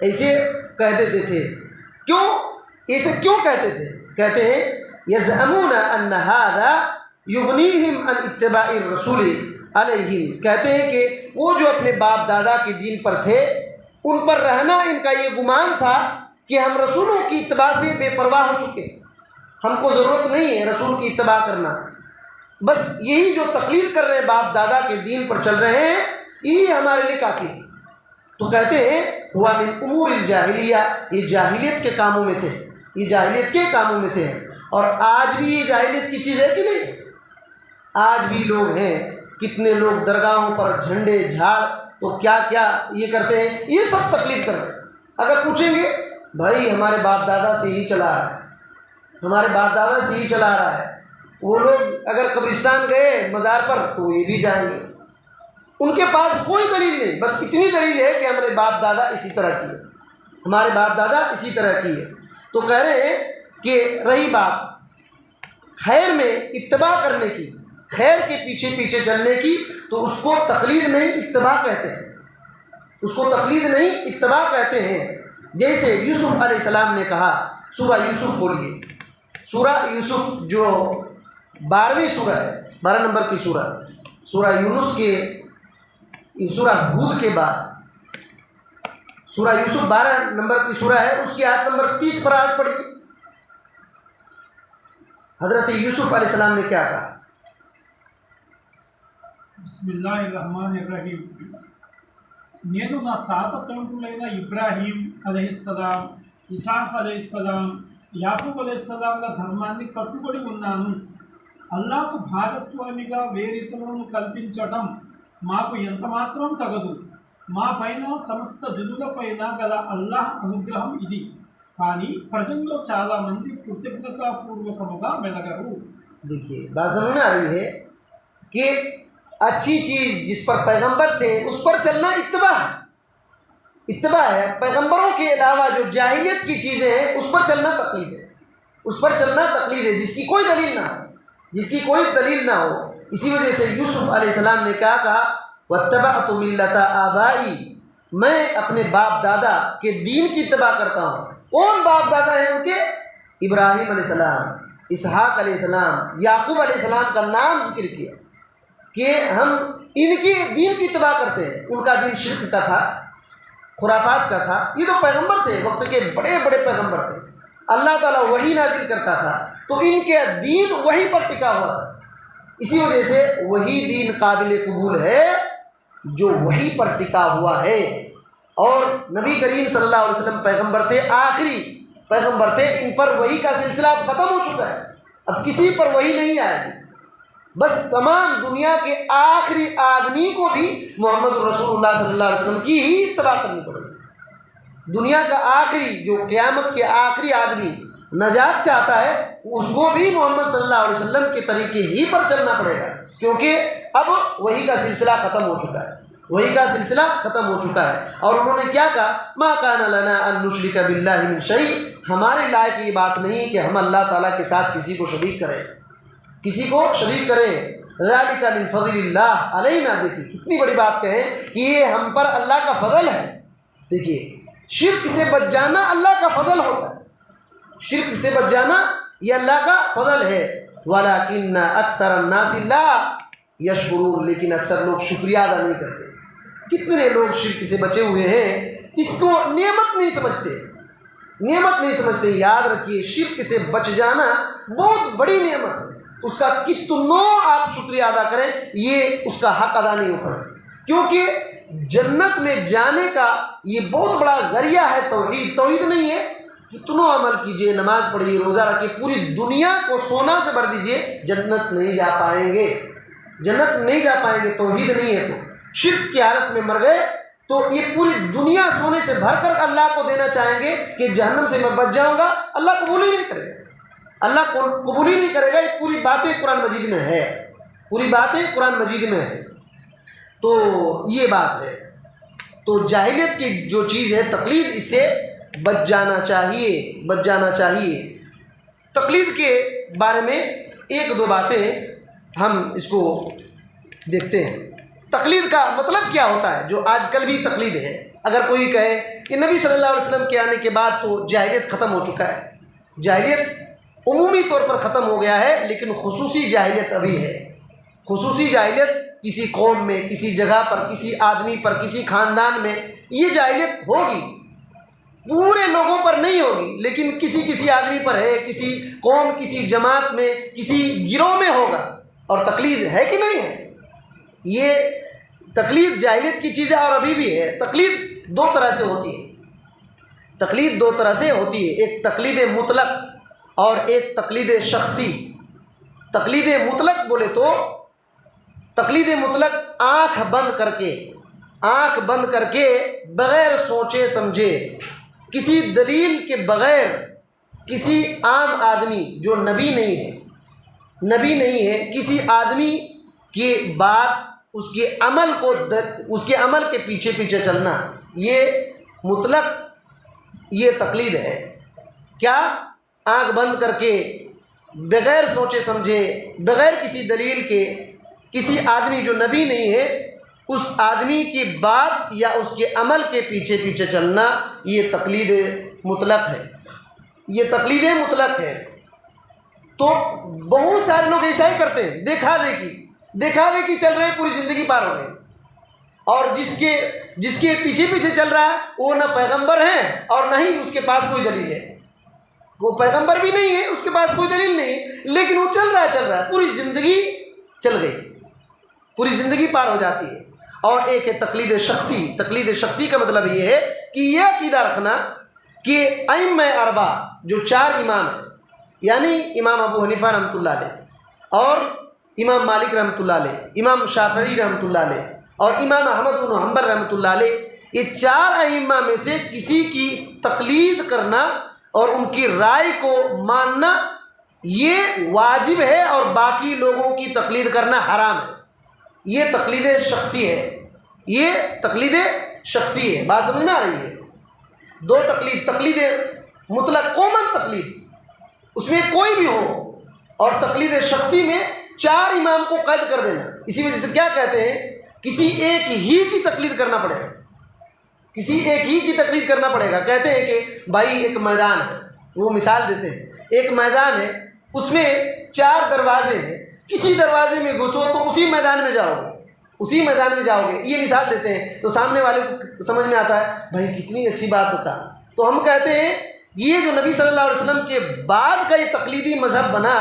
ایسے کہہ دیتے تھے۔ کیوں ایسے کیوں کہتے تھے؟ کہتے ہیں یزعمون ان ھذا یغنیہم عن اتباع الرسول علیہم، کہتے ہیں کہ وہ جو اپنے باپ دادا کے دین پر تھے ان پر رہنا ان کا یہ گمان تھا کہ ہم رسولوں کی اتباع سے بے پرواہ ہو چکے، ہم کو ضرورت نہیں ہے رسول کی اتباع کرنا، بس یہی جو تقلید کر رہے ہیں باپ دادا کے دین پر چل رہے ہیں یہی ہمارے لیے کافی ہے۔ تو کہتے ہیں ہوا من امور الجاہلیہ، یہ جاہلیت کے کاموں میں سے، یہ جاہلیت کے کاموں میں سے ہے۔ اور آج بھی یہ جاہلیت کی چیز ہے کہ نہیں؟ آج بھی لوگ ہیں، کتنے لوگ درگاہوں پر جھنڈے جھاڑ تو کیا کیا یہ کرتے ہیں، یہ سب تقلید کر رہے ہیں۔ اگر پوچھیں گے بھائی ہمارے باپ دادا سے ہی چلا آ رہا ہے، ہمارے باپ دادا سے ہی چلا آ رہا ہے، وہ لوگ اگر قبرستان گئے مزار پر تو یہ بھی جائیں گے، ان کے پاس کوئی دلیل نہیں، بس اتنی دلیل ہے کہ ہمارے باپ دادا اسی طرح کی ہے، ہمارے باپ دادا اسی طرح کی ہے۔ تو کہہ رہے ہیں کہ رہی بات خیر میں اتباع کرنے کی، خیر کے پیچھے پیچھے چلنے کی، تو اس کو تقلید نہیں اتباع کہتے ہیں، اس کو تقلید نہیں اتباع کہتے ہیں۔ جیسے یوسف علیہ السلام نے کہا، سورہ یوسف بولیے، سورہ یوسف جو 12ویں سورہ ہے، 12 نمبر کی سورہ، سورہ یونس کے، سورہ ہود کے بعد سورہ یوسف 12 نمبر کی سورہ ہے، اس کی آیت نمبر 30 پر آیت پڑھی۔ حضرت یوسف علیہ السلام نے کیا کہا؟ بسم اللہ الرحمن الرحیم، నేను నా తాత తండ్రులైన ఇబ్రాహీం అలైహిస్సలాం, ఇసాక్ అలైహిస్సలాం, యాకూబ్ అలైహిస్సలాంల ధర్మాన్ని కట్టుబడి ఉన్నాను। అల్లాహకు భాగస్వామిగా వేరితరులను కల్పించటం మాకు ఎంతమాత్రం తగదు। మా పైన సమస్త జనులపైన గల అల్లాహ్ అనుగ్రహం ఇది, కానీ ప్రజల్లో చాలా మంది కృతజ్ఞతాపూర్వకముగా మెలగరు। دیکھیے بات سمجھ میں آ رہی ہے کہ اچھی چیز جس پر پیغمبر تھے اس پر چلنا اتباع ہے، اتباع ہے۔ پیغمبروں کے علاوہ جو جاہلیت کی چیزیں ہیں اس پر چلنا تقلید ہے، اس پر چلنا تقلید ہے، جس کی کوئی دلیل نہ ہو، جس کی کوئی دلیل نہ ہو۔ اسی وجہ سے یوسف علیہ السلام نے کیا کہا؟ واتبعت ملت آبائی، میں اپنے باپ دادا کے دین کی اتباع کرتا ہوں۔ کون باپ دادا ہیں ان کے؟ ابراہیم علیہ السلام، اسحاق علیہ السلام، یعقوب علیہ السلام کا نام ذکر کیا کہ ہم ان کی دین کی اتباع کرتے ہیں۔ ان کا دین شرک کا تھا، خرافات کا تھا، یہ تو پیغمبر تھے، وقت کے بڑے بڑے پیغمبر تھے، اللہ تعالیٰ وحی نازل کرتا تھا، تو ان کے دین وحی پر ٹکا ہوا تھا۔ اسی وجہ سے وہی دین قابل قبول ہے جو وحی پر ٹکا ہوا ہے۔ اور نبی کریم صلی اللہ علیہ وسلم پیغمبر تھے، آخری پیغمبر تھے، ان پر وحی کا سلسلہ اب ختم ہو چکا ہے، اب کسی پر وحی نہیں آئے گی، بس تمام دنیا کے آخری آدمی کو بھی محمد رسول اللہ صلی اللہ علیہ وسلم کی ہی اتباع کرنی پڑے گی۔ دنیا کا آخری جو قیامت کے آخری آدمی نجات چاہتا ہے اس کو بھی محمد صلی اللہ علیہ وسلم کے طریقے ہی پر چلنا پڑے گا، کیونکہ اب وحی کا سلسلہ ختم ہو چکا ہے، وحی کا سلسلہ ختم ہو چکا ہے۔ اور انہوں نے کیا کہا؟ ما کان لنا ان نشرک باللہ من شیء، ہمارے لائق یہ بات نہیں کہ ہم اللہ تعالیٰ کے ساتھ کسی کو شریک کریں، کسی کو شریک کریں۔ ذالک من فضل اللہ علینا، دیکھیے کتنی بڑی بات کہیں کہ یہ ہم پر اللہ کا فضل ہے۔ دیکھیے شرک سے بچ جانا اللہ کا فضل ہوتا ہے، شرک سے بچ جانا یہ اللہ کا فضل ہے۔ وَلَكِنَّ أَكْثَرَ النَّاسِ لَا يَشْكُرُونَ، لیکن اکثر لوگ شکریہ ادا نہیں کرتے۔ کتنے لوگ شرک سے بچے ہوئے ہیں، اس کو نعمت نہیں سمجھتے، نعمت نہیں سمجھتے۔ یاد رکھیے شرک سے بچ جانا بہت بڑی نعمت ہے، اس کا کتنوں آپ شکریہ ادا کریں یہ اس کا حق ادا نہیں ہوتا، کیونکہ جنت میں جانے کا یہ بہت بڑا ذریعہ ہے توحید۔ توحید نہیں ہے، کتنوں عمل کیجئے، نماز پڑھیے، روزہ رکھیے، پوری دنیا کو سونا سے بھر دیجئے، جنت نہیں جا پائیں گے، جنت نہیں جا پائیں گے، توحید نہیں ہے۔ تو شرک کی حالت میں مر گئے تو یہ پوری دنیا سونے سے بھر کر اللہ کو دینا چاہیں گے کہ جہنم سے میں بچ جاؤں گا، اللہ قبول ہی نہیں کرے گا، اللہ قبول ہی نہیں کرے گا۔ یہ پوری باتیں قرآن مجید میں ہے، پوری باتیں قرآن مجید میں ہے۔ تو یہ بات ہے، تو جاہلیت کی جو چیز ہے تقلید، اس سے بچ جانا چاہیے، بچ جانا چاہیے۔ تقلید کے بارے میں ایک دو باتیں ہم اس کو دیکھتے ہیں۔ تقلید کا مطلب کیا ہوتا ہے؟ جو آج کل بھی تقلید ہے، اگر کوئی کہے کہ نبی صلی اللہ علیہ وسلم کے آنے کے بعد تو جاہلیت ختم ہو چکا ہے، جاہلیت عمومی طور پر ختم ہو گیا ہے، لیکن خصوصی جاہلیت ابھی ہے۔ خصوصی جاہلیت کسی قوم میں، کسی جگہ پر، کسی آدمی پر، کسی خاندان میں یہ جاہلیت ہوگی، پورے لوگوں پر نہیں ہوگی، لیکن کسی آدمی پر ہے، کسی قوم، کسی جماعت میں، کسی گروہ میں ہوگا۔ اور تقلید ہے کہ نہیں ہے؟ یہ تقلید جاہلیت کی چیز ہے اور ابھی بھی ہے۔ تقلید دو طرح سے ہوتی ہے، تقلید دو طرح سے ہوتی ہے، ایک تقلید مطلق اور ایک تقلید شخصی۔ تقلید مطلق بولے تو تقلید مطلق آنکھ بند کر کے بغیر سوچے سمجھے، کسی دلیل کے بغیر، کسی عام آدمی جو نبی نہیں ہے کسی آدمی کی بات، اس کے عمل کے پیچھے چلنا، یہ مطلق، یہ تقلید ہے۔ کیا؟ آنکھ بند کر کے بغیر سوچے سمجھے، بغیر کسی دلیل کے، کسی آدمی جو نبی نہیں ہے اس آدمی کی بات یا اس کے عمل کے پیچھے چلنا، یہ تقلید مطلق ہے، یہ تقلید مطلق ہے۔ تو بہت سارے لوگ ایسا ہی کرتے ہیں، دیکھا دیکھی چل رہے ہیں، پوری زندگی پار ہو گئی، اور جس کے پیچھے چل رہا ہے وہ نہ پیغمبر ہیں اور نہ ہی اس کے پاس کوئی دلیل ہے، وہ پیغمبر بھی نہیں ہے، اس کے پاس کوئی دلیل نہیں، لیکن وہ چل رہا ہے، پوری زندگی چل گئی، پوری زندگی پار ہو جاتی ہے۔ اور ایک ہے تقلید شخصی۔ تقلید شخصی کا مطلب یہ ہے کہ یہ عقیدہ رکھنا کہ ائمہ اربع جو 4 امام ہیں، یعنی امام ابو حنیفہ رحمۃ اللہ علیہ اور امام مالک رحمۃ اللہ علیہ، امام شافعی رحمۃ اللہ علیہ اور امام احمد بن حنبل رحمۃ اللہ علیہ، یہ 4 ائمہ میں سے کسی کی تقلید کرنا اور ان کی رائے کو ماننا یہ واجب ہے، اور باقی لوگوں کی تقلید کرنا حرام ہے۔ یہ تقلید شخصی ہے، یہ تقلید شخصی ہے۔ بات سمجھ میں آ رہی ہے؟ دو تقلید مطلق کامن تقلید، اس میں کوئی بھی ہو، اور تقلید شخصی میں 4 امام کو قید کر دینا۔ اسی وجہ سے کیا کہتے ہیں، کسی ایک ہی کی تقلید کرنا پڑے گا، کسی ایک ہی کی تقلید کرنا پڑے گا۔ کہتے ہیں کہ بھائی ایک میدان ہے، وہ مثال دیتے ہیں، ایک میدان ہے، اس میں 4 دروازے ہیں، کسی دروازے میں گھسو تو اسی میدان میں جاؤ گے، یہ مثال دیتے ہیں۔ تو سامنے والے کو سمجھ میں آتا ہے بھائی کتنی اچھی بات ہوتا ہے۔ تو ہم کہتے ہیں یہ جو نبی صلی اللہ علیہ وسلم کے بعد کا یہ تقلیدی مذہب بنا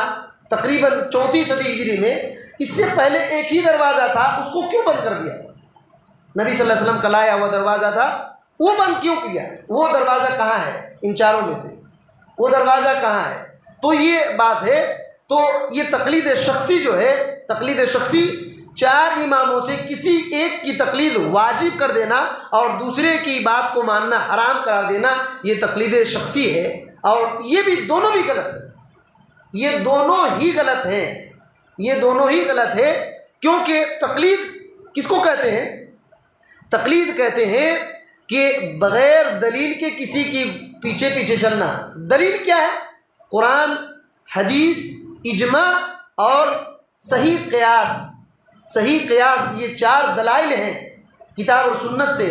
تقریباً 34 صدی ہجری میں، اس سے پہلے ایک ہی دروازہ تھا، اس کو کیوں بند کر دیا؟ نبی صلی اللہ علیہ وسلم کا لایا ہوا دروازہ تھا، وہ بند کیوں کیا؟ وہ دروازہ کہاں ہے؟ ان 4 میں سے وہ دروازہ کہاں ہے؟ تو یہ بات ہے۔ تو یہ تقلید شخصی جو ہے، تقلید شخصی 4 اماموں سے کسی ایک کی تقلید واجب کر دینا اور دوسرے کی بات کو ماننا حرام قرار دینا، یہ تقلید شخصی ہے، اور یہ بھی دونوں بھی غلط ہے، یہ دونوں ہی غلط ہے، کیونکہ تقلید کس کو کہتے ہیں؟ تقلید کہتے ہیں کہ بغیر دلیل کے کسی کی پیچھے چلنا۔ دلیل کیا ہے؟ قرآن، حدیث، اجماع اور صحیح قیاس، یہ 4 دلائل ہیں کتاب اور سنت سے۔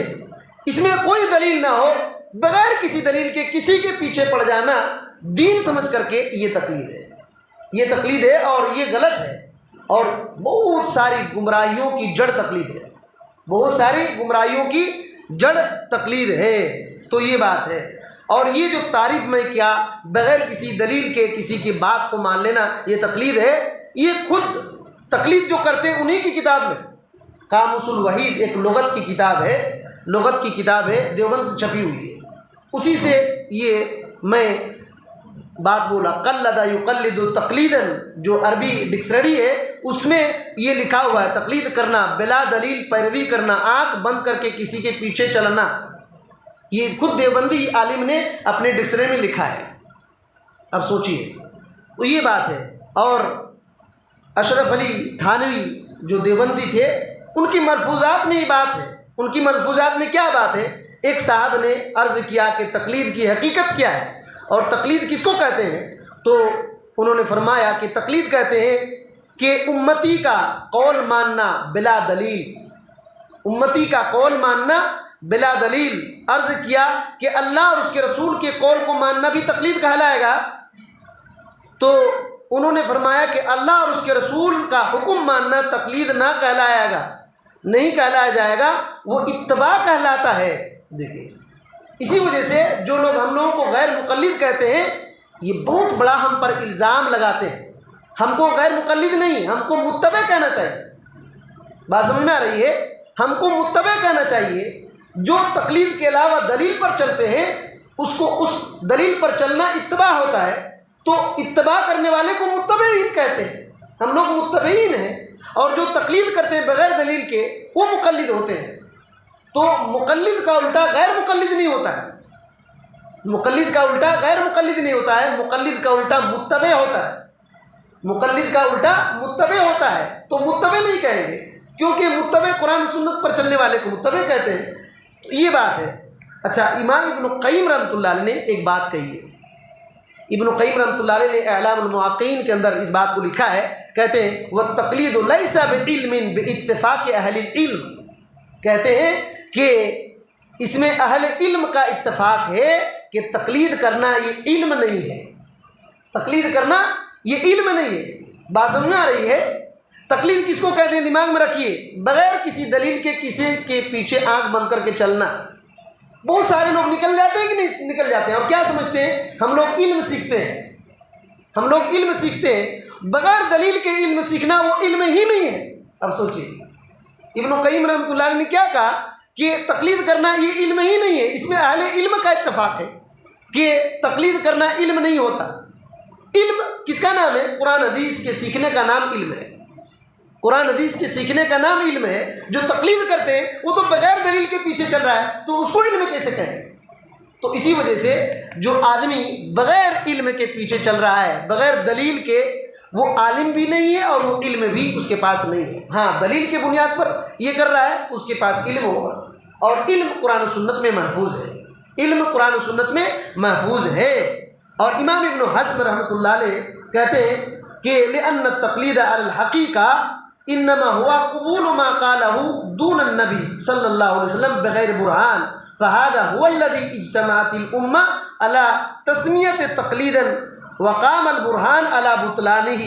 اس میں کوئی دلیل نہ ہو، بغیر کسی دلیل کے کسی کے پیچھے پڑ جانا دین سمجھ کر کے، یہ تقلید ہے اور یہ غلط ہے، اور بہت ساری گمراہیوں کی جڑ تقلید ہے۔ تو یہ بات ہے، اور یہ جو تعریف میں کیا بغیر کسی دلیل کے کسی کی بات کو مان لینا، یہ تقلید ہے۔ یہ خود تقلید جو کرتے ہیں انہی کی کتاب میں، قاموس الوحید ایک لغت کی کتاب ہے، دیوبند سے چھپی ہوئی ہے، اسی سے یہ میں بات بولا۔ قلد یقلد تقلیدا جو عربی ڈکشنری ہے اس میں یہ لکھا ہوا ہے، تقلید کرنا، بلا دلیل پیروی کرنا، آنکھ بند کر کے کسی کے پیچھے چلنا، یہ خود دیوبندی عالم نے اپنے ڈکشنری میں لکھا ہے۔ اب سوچئے، تو یہ بات ہے۔ اور اشرف علی تھانوی جو دیوبندی تھے، ان کی ملفوظات میں یہ بات ہے۔ ان کی ملفوظات میں کیا بات ہے؟ ایک صاحب نے عرض کیا کہ تقلید کی حقیقت کیا ہے اور تقلید کس کو کہتے ہیں؟ تو انہوں نے فرمایا کہ تقلید کہتے ہیں کہ امتی کا قول ماننا بلا دلیل، امتی کا قول ماننا بلا دلیل عرض کیا کہ اللہ اور اس کے رسول کے قول کو ماننا بھی تقلید کہلائے گا؟ تو انہوں نے فرمایا کہ اللہ اور اس کے رسول کا حکم ماننا تقلید نہ کہلائے گا، نہیں کہلایا جائے گا، وہ اتباع کہلاتا ہے۔ دیکھیں، اسی وجہ سے جو لوگ ہم لوگوں کو غیر مقلد کہتے ہیں، یہ بہت بڑا ہم پر الزام لگاتے ہیں۔ ہم کو غیر مقلد نہیں، ہم کو متبع کہنا چاہیے۔ بات سمجھ میں آ رہی ہے؟ ہم کو متبع کہنا چاہیے۔ جو تقلید کے علاوہ دلیل پر چلتے ہیں، اس کو اس دلیل پر چلنا اتباع ہوتا ہے، تو اتباع کرنے والے کو متبعین کہتے ہیں۔ ہم لوگ متبعین ہیں، اور جو تقلید کرتے ہیں بغیر دلیل کے وہ مقلد ہوتے ہیں۔ تو مقلد کا الٹا غیر مقلد نہیں ہوتا ہے، مقلد کا الٹا غیر مقلد نہیں ہوتا ہے، مقلد کا الٹا متبع ہوتا ہے، مقلد کا الٹا متبع ہوتا ہے۔ تو متبع نہیں کہیں گے، کیونکہ متبع قرآن سنت پر چلنے والے کو متبع کہتے ہیں۔ تو یہ بات ہے۔ اچھا، امام ابن قیم رحمۃ اللہ علیہ نے ایک بات کہی ہے۔ ابن قیم رحمۃ اللہ علیہ نے اعلام الموقعین کے اندر اس بات کو لکھا ہے، کہتے ہیں وَالتَّقْلِيدُ لَيْسَ بِعِلْمٍ بِاتِّفَاقِ اہل العلم، کہتے ہیں کہ اس میں اہل علم کا اتفاق ہے کہ تقلید کرنا یہ علم نہیں ہے، تقلید کرنا یہ علم نہیں ہے۔ بات سمجھ میں آ رہی ہے؟ تقلید کس کو کہتے ہیں دماغ میں رکھیے، بغیر کسی دلیل کے کسی کے پیچھے آنکھ بند کر کے چلنا۔ بہت سارے لوگ نکل جاتے ہیں کہ نہیں نکل جاتے ہیں، اور کیا سمجھتے ہیں ہم لوگ علم سیکھتے ہیں، ہم لوگ علم سیکھتے ہیں، بغیر دلیل کے علم سیکھنا وہ علم ہی نہیں ہے۔ اب سوچیے ابن قیم رحمۃ اللہ علیہ نے کیا کہا کہ تقلید کرنا یہ علم ہی نہیں ہے۔ اس میں اہل علم کا اتفاق ہے کہ تقلید کرنا علم نہیں ہوتا۔ علم کس کا نام ہے؟ قرآن حدیث کے سیکھنے کا نام علم ہے، قرآن حدیث کے سیکھنے کا نام علم ہے۔ جو تقلید کرتے ہیں وہ تو بغیر دلیل کے پیچھے چل رہا ہے، تو اس کو علم کیسے کہیں؟ تو اسی وجہ سے جو آدمی بغیر علم کے پیچھے چل رہا ہے، بغیر دلیل کے، وہ عالم بھی نہیں ہے اور وہ علم بھی اس کے پاس نہیں ہے۔ ہاں، دلیل کے بنیاد پر یہ کر رہا ہے تو اس کے پاس علم ہوگا، اور علم قرآن و سنت میں محفوظ ہے، علم قرآن و سنت میں محفوظ ہے۔ اور امام ابن حزم رحمۃ اللہ علیہ کہتے ہیں کہ لأن التقلید علی الحقیقہ انما ہوا قبول ما قالہ دون النبی صلی اللہ علیہ وسلم بغیر برہان فہذا هو الذی اجتمعت الامہ علی تسمیت تقلیدا وقام البرہان علی بطلانہ۔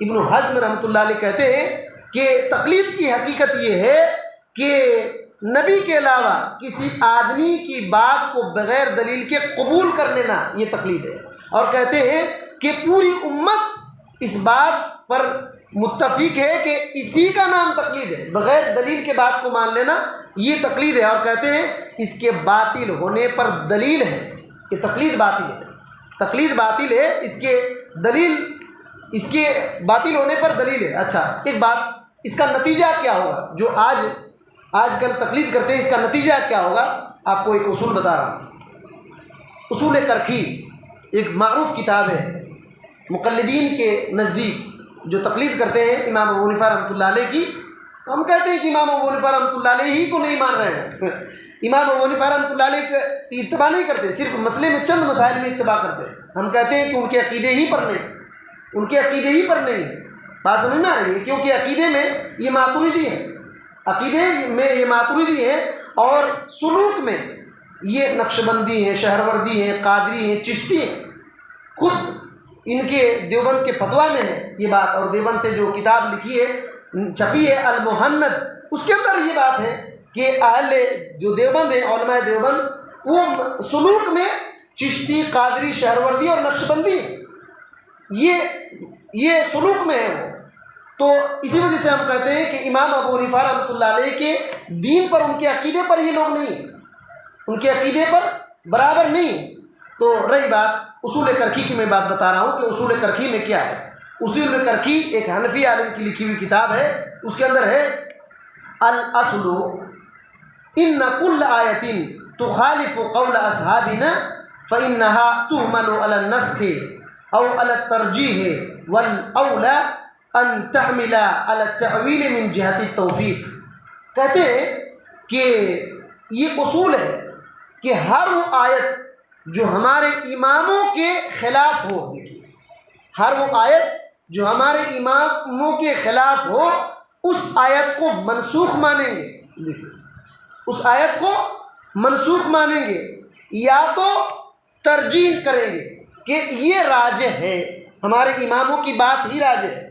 ابن حزم رحمۃ اللہ علیہ کہتے ہیں کہ تقلید کی حقیقت یہ ہے کہ نبی کے علاوہ کسی آدمی کی بات کو بغیر دلیل کے قبول کر لینا یہ تقلید ہے، اور کہتے ہیں کہ پوری امت اس بات پر متفق ہے کہ اسی کا نام تقلید ہے، بغیر دلیل کے بات کو مان لینا یہ تقلید ہے، اور کہتے ہیں اس کے باطل ہونے پر دلیل ہے کہ تقلید باطل ہے، تقلید باطل ہے، اس کے دلیل، اس کے باطل ہونے پر دلیل ہے۔ اچھا، ایک بات، اس کا نتیجہ کیا ہوگا؟ جو آج کل تقلید کرتے ہیں، اس کا نتیجہ کیا ہوگا؟ آپ کو ایک اصول بتا رہا ہوں۔ اصول کرخی ایک معروف کتاب ہے مقلدین کے نزدیک، جو تقلید کرتے ہیں امام ابو حنیفہ رحمۃ اللہ علیہ کی۔ ہم کہتے ہیں کہ امام ابو حنیفہ رحمۃ اللہ علیہ ہی کو نہیں مان رہے ہیں، امام ابو حنیفہ رحمۃ اللہ علیہ کی اتباع نہیں کرتے، صرف مسئلے میں چند مسائل میں اتباع کرتے ہیں۔ ہم کہتے ہیں کہ ان کے عقیدے ہی پر نہیں، ان کے عقیدے ہی پر نہیں۔ بات سمجھ میں آ رہی ہے؟ کیونکہ عقیدے میں یہ ماتریدی ہے، عقیدے میں یہ ماتریدی ہے، اور سلوک میں یہ نقشبندی ہیں، شہروردی ہیں، قادری ہیں، چشتی ہیں۔ خود ان کے دیوبند کے فتویٰ میں ہے یہ بات، اور دیوبند سے جو کتاب لکھی ہے، چھپی ہے المحند، اس کے اندر یہ بات ہے کہ اہل جو دیوبند ہیں، علماء دیوبند، وہ سلوک میں چشتی، قادری، شہروردی اور نقشبندی یہ سلوک میں ہے وہ۔ تو اسی وجہ سے ہم کہتے ہیں کہ امام ابو حنیفہ رحمۃ اللہ علیہ کے دین پر، ان کے عقیدے پر یہ لوگ نہیں ہیں، ان کے عقیدے پر برابر نہیں۔ تو رہی بات اصول کرخی کی، میں بات بتا رہا ہوں کہ اصول کرخی میں کیا ہے۔ اصول کرخی ایک حنفی عالم کی لکھی ہوئی کتاب ہے، اس کے اندر ہے الاصل ان کل آیت تخالف قول اصحابنا فانها تحمل على النسخ او على الترجیح والاولى ان تحمل على التأویل من جہت التوفیق۔ کہتے ہیں کہ یہ اصول ہے کہ ہر وہ آیت جو ہمارے اماموں کے خلاف ہو، دیکھیے، ہر وہ آیت جو ہمارے اماموں کے خلاف ہو، اس آیت کو منسوخ مانیں گے۔ دیکھیے، اس آیت کو منسوخ مانیں گے یا تو ترجیح کریں گے کہ یہ راجح ہے، ہمارے اماموں کی بات ہی راجح ہے۔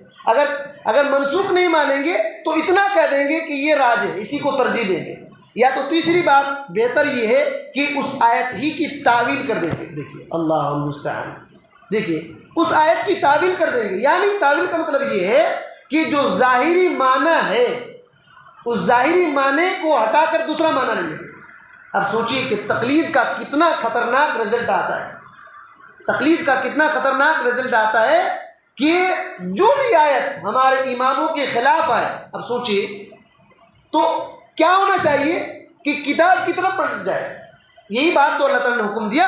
اگر منسوخ نہیں مانیں گے تو اتنا کہہ دیں گے کہ یہ راجح ہے، اسی کو ترجیح دیں گے، یا تو تیسری بات بہتر یہ ہے کہ اس آیت ہی کی تعویل کر دیں گے۔ دیکھیے اللہ المستعان، دیکھیے اس آیت کی تعویل کر دیں گے، یعنی تعویل کا مطلب یہ ہے کہ جو ظاہری معنی ہے اس ظاہری معنی کو ہٹا کر دوسرا معنی لیں گے۔ اب سوچیے کہ تقلید کا کتنا خطرناک رزلٹ آتا ہے، تقلید کا کتنا خطرناک رزلٹ آتا ہے کہ جو بھی آیت ہمارے اماموں کے خلاف آئے، اب سوچیے تو کیا ہونا چاہیے کہ کتاب کی طرف پلٹ جائے۔ یہی بات تو اللہ تعالیٰ نے حکم دیا،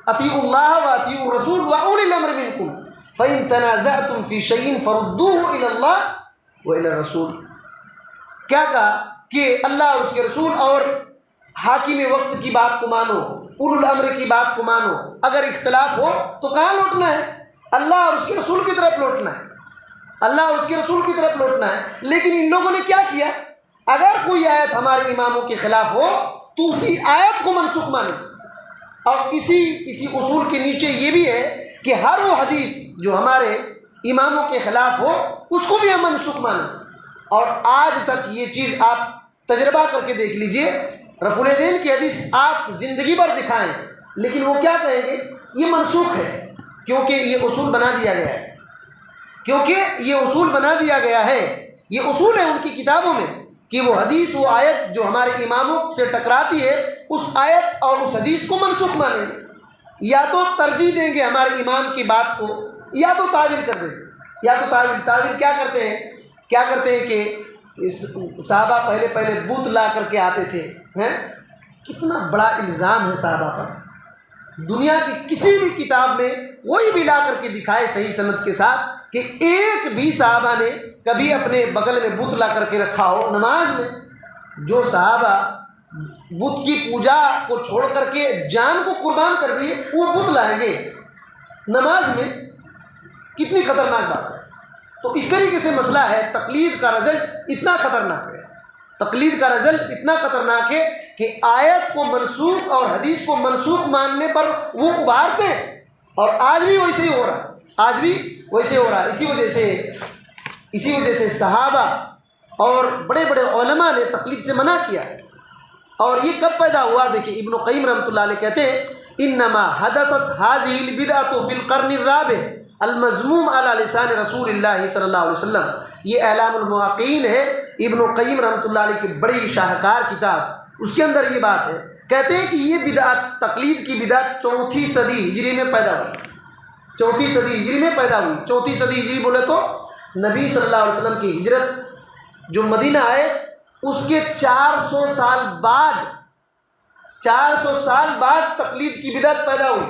اطیعوا اللہ واطیعوا الرسول واولی الامر منکم فان تنازعتم فی شیء فردوه الی اللہ والی الرسول۔ کیا کہا کہ اللہ اور اس کے رسول اور حاکم وقت کی بات کو مانو، اولو الامر کی بات کو مانو، اگر اختلاف ہو تو کہاں لوٹنا ہے؟ اللہ اور اس کے رسول کی طرف لوٹنا ہے، اللہ اور اس کے رسول کی طرف لوٹنا ہے۔ لیکن ان لوگوں نے کیا کیا؟ اگر کوئی آیت ہمارے اماموں کے خلاف ہو تو اسی آیت کو منسوخ مانیں، اور اسی اصول کے نیچے یہ بھی ہے کہ ہر وہ حدیث جو ہمارے اماموں کے خلاف ہو اس کو بھی ہم منسوخ مانیں۔ اور آج تک یہ چیز آپ تجربہ کر کے دیکھ لیجئے، رفع الیدین کی حدیث آپ زندگی بھر دکھائیں لیکن وہ کیا کہیں گے؟ یہ منسوخ ہے، کیونکہ یہ اصول بنا دیا گیا ہے، کیونکہ یہ اصول بنا دیا گیا ہے، یہ اصول ہے ان کی کتابوں میں کہ وہ حدیث وہ آیت جو ہمارے اماموں سے ٹکراتی ہے اس آیت اور اس حدیث کو منسوخ مانیں گے، یا تو ترجیح دیں گے ہمارے امام کی بات کو یا تو تعویل کر دیں گے، یا تو تعویل کیا کرتے ہیں کہ صحابہ پہلے بت لا کر کے آتے تھے، ہیں کتنا بڑا الزام ہے صحابہ پر۔ دنیا کی کسی بھی کتاب میں کوئی بھی لا کر کے دکھائے صحیح سند کے ساتھ کہ ایک بھی صحابہ نے کبھی اپنے بغل میں بت لا کر کے رکھا ہو نماز میں۔ جو صحابہ بت کی پوجا کو چھوڑ کر کے جان کو قربان کر دیے وہ بت لائیں گے نماز میں، کتنی خطرناک بات ہے۔ تو اس طریقے سے مسئلہ ہے، تقلید کا رزلٹ اتنا خطرناک ہے، تقلید کا رزلٹ اتنا خطرناک ہے کہ آیت کو منسوخ اور حدیث کو منسوخ ماننے پر وہ ابھارتے ہیں، اور آج بھی ویسے ہی ہو رہا ہے، آج بھی ویسے ہو رہا ہے۔ اسی وجہ سے صحابہ اور بڑے بڑے علماء نے تقلید سے منع کیا۔ اور یہ کب پیدا ہوا؟ دیکھیں ابن قیم رحمۃ اللہ علیہ کہتے ہیں انما حدثت هذه البدعة في القرن الرابع المذموم على لسان رسول اللہ صلی اللہ علیہ وسلم۔ یہ اعلام الموقعین ہے، ابن قیم رحمۃ اللہ علیہ کی بڑی شاہکار کتاب، اس کے اندر یہ بات ہے، کہتے ہیں کہ یہ بدعت، تقلید کی بدعت 4 صدی ہجری میں پیدا ہوئی، 4 صدی ہجری میں پیدا ہوئی۔ 4 صدی ہجری بولے تو نبی صلی اللہ علیہ وسلم کی ہجرت جو مدینہ آئے اس کے 400 سال بعد تقلید کی بدعت پیدا ہوئی۔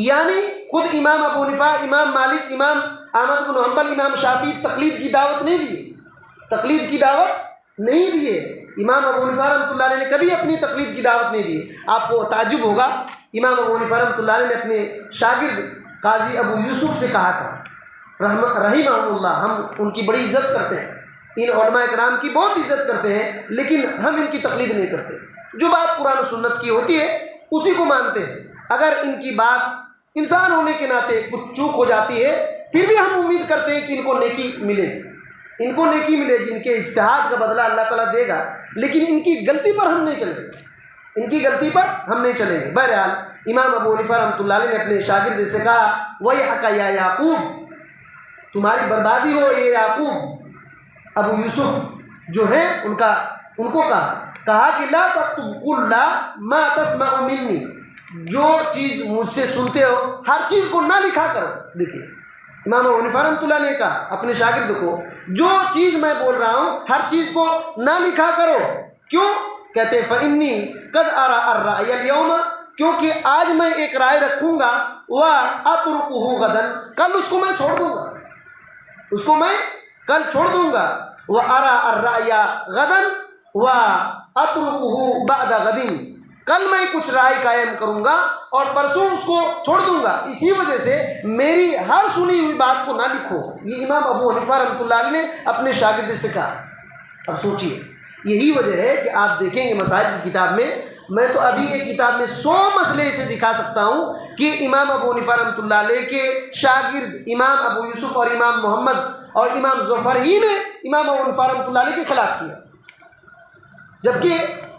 یعنی خود امام ابو حنیفہ، امام مالک، امام احمد بن حنبل، امام شافعی تقلید کی دعوت نہیں دیے، تقلید کی دعوت نہیں دیے۔ امام ابو حنیفہ رحمۃ اللہ علیہ نے کبھی اپنی تقلید کی دعوت نہیں دی۔ آپ کو تعجب ہوگا، امام ابو حنیفہ رحمۃ اللہ علیہ نے اپنے شاگرد قاضی ابو یوسف سے کہا تھا رحمہ اللہ، ہم ان کی بڑی عزت کرتے ہیں، ان علماء کرام کی بہت عزت کرتے ہیں، لیکن ہم ان کی تقلید نہیں کرتے، جو بات قرآن و سنت کی ہوتی ہے اسی کو مانتے ہیں۔ اگر ان کی بات انسان ہونے کے ناطے کچھ چوک ہو جاتی ہے پھر بھی ہم امید کرتے ہیں کہ ان کو نیکی ملے گی، ان کو نیکی ملے گی، ان کے اجتہاد کا بدلہ اللہ تعالیٰ دے گا، لیکن ان کی غلطی پر ہم نہیں چلیں گے، ان کی غلطی پر ہم نہیں چلیں گے۔ بہرحال امام ابو حنیفہ رحمۃ اللہ علیہ نے اپنے شاگرد سے کہا وَيْحَكَ يَا يَعْقُوبُ، تمہاری بربادی ہو یہ یعقوب۔ ابو یوسف جو ہیں ان کو کہا کہ لا تکتب قل لا ما تسمع منی، جو چیز مجھ سے سنتے ہو ہر چیز کو نہ لکھا کرو۔ دیکھیے امام ابو حنیفہ رحمۃ اللہ نے کہا اپنے شاگرد کو جو چیز میں بول رہا ہوں ہر چیز کو نہ لکھا کرو۔ کیوں؟ کہتے فإنی قد ارى الرأي اليوم، کیونکہ آج میں ایک رائے رکھوں گا، وأتركه غدا، کل اس کو میں چھوڑ دوں گا، اس کو میں کل چھوڑ دوں گا۔ وأرى الرأي غدا وأتركه بعد غد، کل میں کچھ رائے قائم کروں گا اور پرسوں اس کو چھوڑ دوں گا، اسی وجہ سے میری ہر سنی ہوئی بات کو نہ لکھو۔ یہ امام ابو حنیفہ رحمۃ اللہ علیہ نے اپنے شاگرد سے کہا۔ اب سوچیے یہی وجہ ہے کہ آپ دیکھیں گے مسائل کی کتاب میں تو ابھی ایک کتاب میں 100 مسئلے سے دکھا سکتا ہوں کہ امام ابو حنیفہ رحمۃ اللہ علیہ کے شاگرد امام ابو یوسف اور امام محمد اور امام ظفر ہی نے امام ابو حنیفہ رحمۃ اللہ علیہ کے خلاف کیا، جبکہ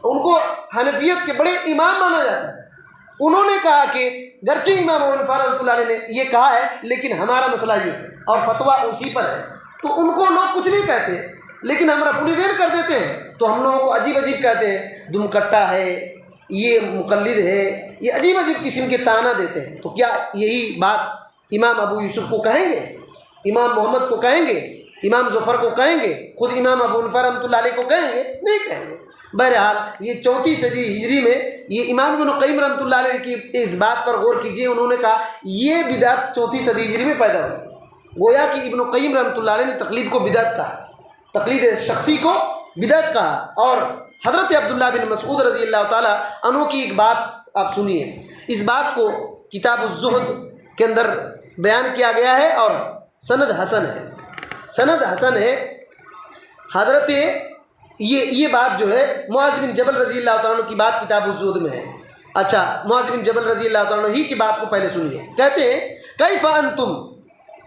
ان کو حنفیت کے بڑے امام مانا جاتا ہے۔ انہوں نے کہا کہ گرچہ امام ابو حنیفہ رحمۃ اللہ علیہ نے یہ کہا ہے لیکن ہمارا مسئلہ یہ ہے اور فتویٰ اسی پر ہے، تو ان کو لوگ کچھ نہیں کہتے لیکن ہم رفع الدین کر دیتے ہیں تو ہم لوگوں کو عجیب عجیب کہتے ہیں، دم کٹا ہے، یہ مقلد ہے، یہ عجیب عجیب قسم کے طعنہ دیتے ہیں۔ تو کیا یہی بات امام ابو یوسف کو کہیں گے، امام محمد کو کہیں گے، امام ظفر کو کہیں گے، خود امام ابو حنیفہ رحمۃ اللہ علیہ کو کہیں گے؟ نہیں کہیں گے۔ بہرحال یہ 34 صدی ہجری میں یہ امام ابن قیم رحمۃ اللہ علیہ کی اس بات پر غور کیجئے، انہوں نے کہا یہ بدعت 34 صدی ہجری میں پیدا ہوئی، گویا کہ ابن قیم رحمۃ اللہ علیہ نے تقلید کو بدعت کہا، تقلید شخصی کو بدعت کہا۔ اور حضرت عبداللہ بن مسعود رضی اللہ تعالیٰ عنہ کی ایک بات آپ سنیے، اس بات کو کتاب الزہد کے اندر بیان کیا گیا ہے اور سند حسن ہے، سند حسن ہے۔ حضرت یہ بات جو ہے معاذ بن جبل رضی اللہ تعالیٰ عنہ کی بات کتاب الزہد میں ہے۔ اچھا، معاذ بن جبل رضی اللہ تعالیٰ عنہ ہی کی بات کو پہلے سنیے، کہتے ہیں کیف انتم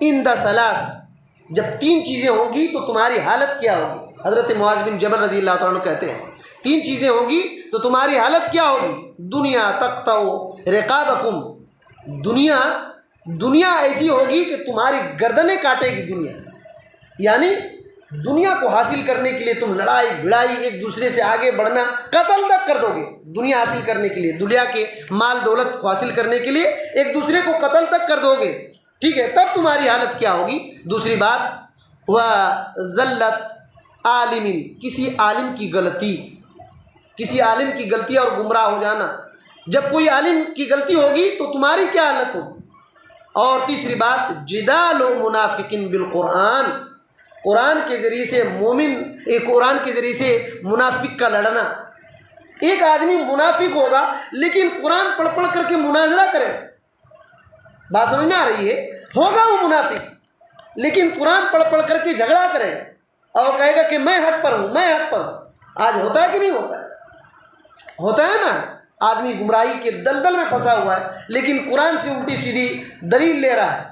عند ثلاث، جب 3 چیزیں ہوں گی تو تمہاری حالت کیا ہوگی؟ حضرت معاذ بن جبل رضی اللہ تعالیٰ عنہ کہتے ہیں 3 چیزیں ہوں گی تو تمہاری حالت کیا ہوگی؟ دنیا تقطع رقابکم، دنیا ایسی ہوگی کہ تمہاری گردنیں کاٹے گی دنیا، یعنی دنیا کو حاصل کرنے کے لیے تم لڑائی بھڑائی، ایک دوسرے سے آگے بڑھنا، قتل تک کر دو گے دنیا حاصل کرنے کے لیے، دنیا کے مال دولت کو حاصل کرنے کے لیے ایک دوسرے کو قتل تک کر دو گے، ٹھیک ہے؟ تب تمہاری حالت کیا ہوگی؟ دوسری بات وَذَلَّتْ عالم، کسی عالم کی غلطی اور گمراہ ہو جانا، جب کوئی عالم کی غلطی ہوگی تو تمہاری کیا حالت ہوگی؟ اور تیسری بات جدال و منافقین بالقرآن، قرآن کے ذریعے سے قرآن کے ذریعے سے منافق کا لڑنا۔ ایک آدمی منافق ہوگا لیکن قرآن پڑھ پڑھ کر کے مناظرہ کرے، بات سمجھ میں آ رہی ہے؟ ہوگا وہ منافق لیکن قرآن پڑھ پڑھ کر کے جھگڑا کرے اور کہے گا کہ میں حق پر ہوں، میں حق پر ہوں۔ آج ہوتا ہے کہ نہیں ہوتا ہے؟ ہوتا ہے نا، آدمی گمراہی کے دلدل میں پھنسا ہوا ہے لیکن قرآن سے الٹی سیدھی دلیل لے رہا ہے،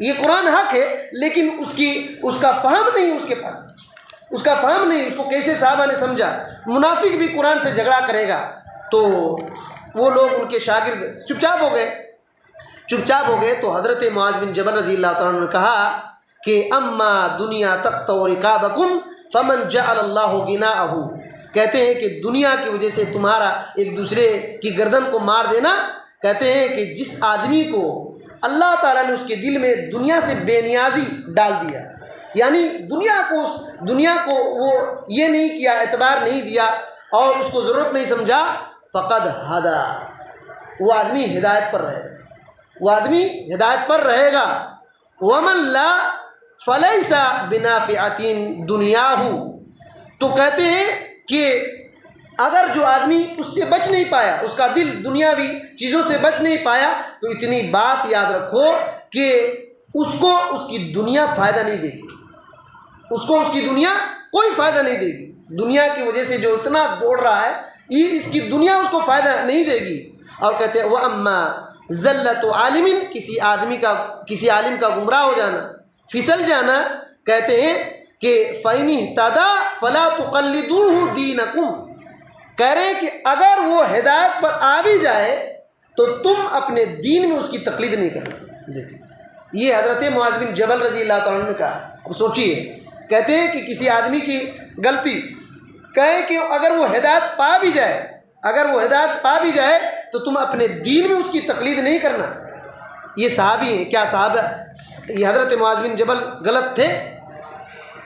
یہ قرآن حق ہے لیکن اس کا فہم نہیں، اس کے پاس اس کا فہم نہیں، اس کو کیسے صحابہ نے سمجھا۔ منافق بھی قرآن سے جھگڑا کرے گا تو وہ لوگ ان کے شاگرد چپ چاپ ہو گئے تو حضرت معاذ بن جبل رضی اللہ تعالیٰ عنہ نے کہا کہ اما دنیا تقطع رقابکم فمن جعل اللہ غناءہ، کہتے ہیں کہ دنیا کی وجہ سے تمہارا ایک دوسرے کی گردن کو مار دینا، کہتے ہیں کہ جس آدمی کو اللہ تعالیٰ نے اس کے دل میں دنیا سے بے نیازی ڈال دیا، یعنی دنیا کو وہ یہ نہیں کیا، اعتبار نہیں دیا اور اس کو ضرورت نہیں سمجھا، فقد ہدا، وہ آدمی ہدایت پر رہے گا، ومن لا فلیس بنافعۃ دنیاہ، تو کہتے ہیں کہ اگر جو آدمی اس سے بچ نہیں پایا، اس کا دل دنیاوی چیزوں سے بچ نہیں پایا، تو اتنی بات یاد رکھو کہ اس کو اس کی دنیا فائدہ نہیں دے گی، اس کو اس کی دنیا کوئی فائدہ نہیں دے گی۔ دنیا کی وجہ سے جو اتنا دوڑ رہا ہے، یہ اس کی دنیا اس کو فائدہ نہیں دے گی۔ اور کہتے ہیں وَأَمَّا ذَلَّةُ عَالِمٍ، کسی عالم کا گمراہ ہو جانا، پھسل جانا، کہتے ہیں کہ فَإِنِ اهْتَدَىٰ فَلَا تُقَلِّدُوهُ دِينَكُمْ، کہہ رہے ہیں کہ اگر وہ ہدایت پر آ بھی جائے تو تم اپنے دین میں اس کی تقلید نہیں کرنا۔ دیکھیں یہ حضرت معاذ بن جبل رضی اللہ تعالیٰ عنہ نے کہا۔ اب سوچیے، کہتے ہیں کہ کسی آدمی کی غلطی کہیں کہ اگر وہ ہدایت پا بھی جائے تو تم اپنے دین میں اس کی تقلید نہیں کرنا۔ یہ صحابی ہیں، کیا صحابہ یہ حضرت معاذ بن جبل غلط تھے؟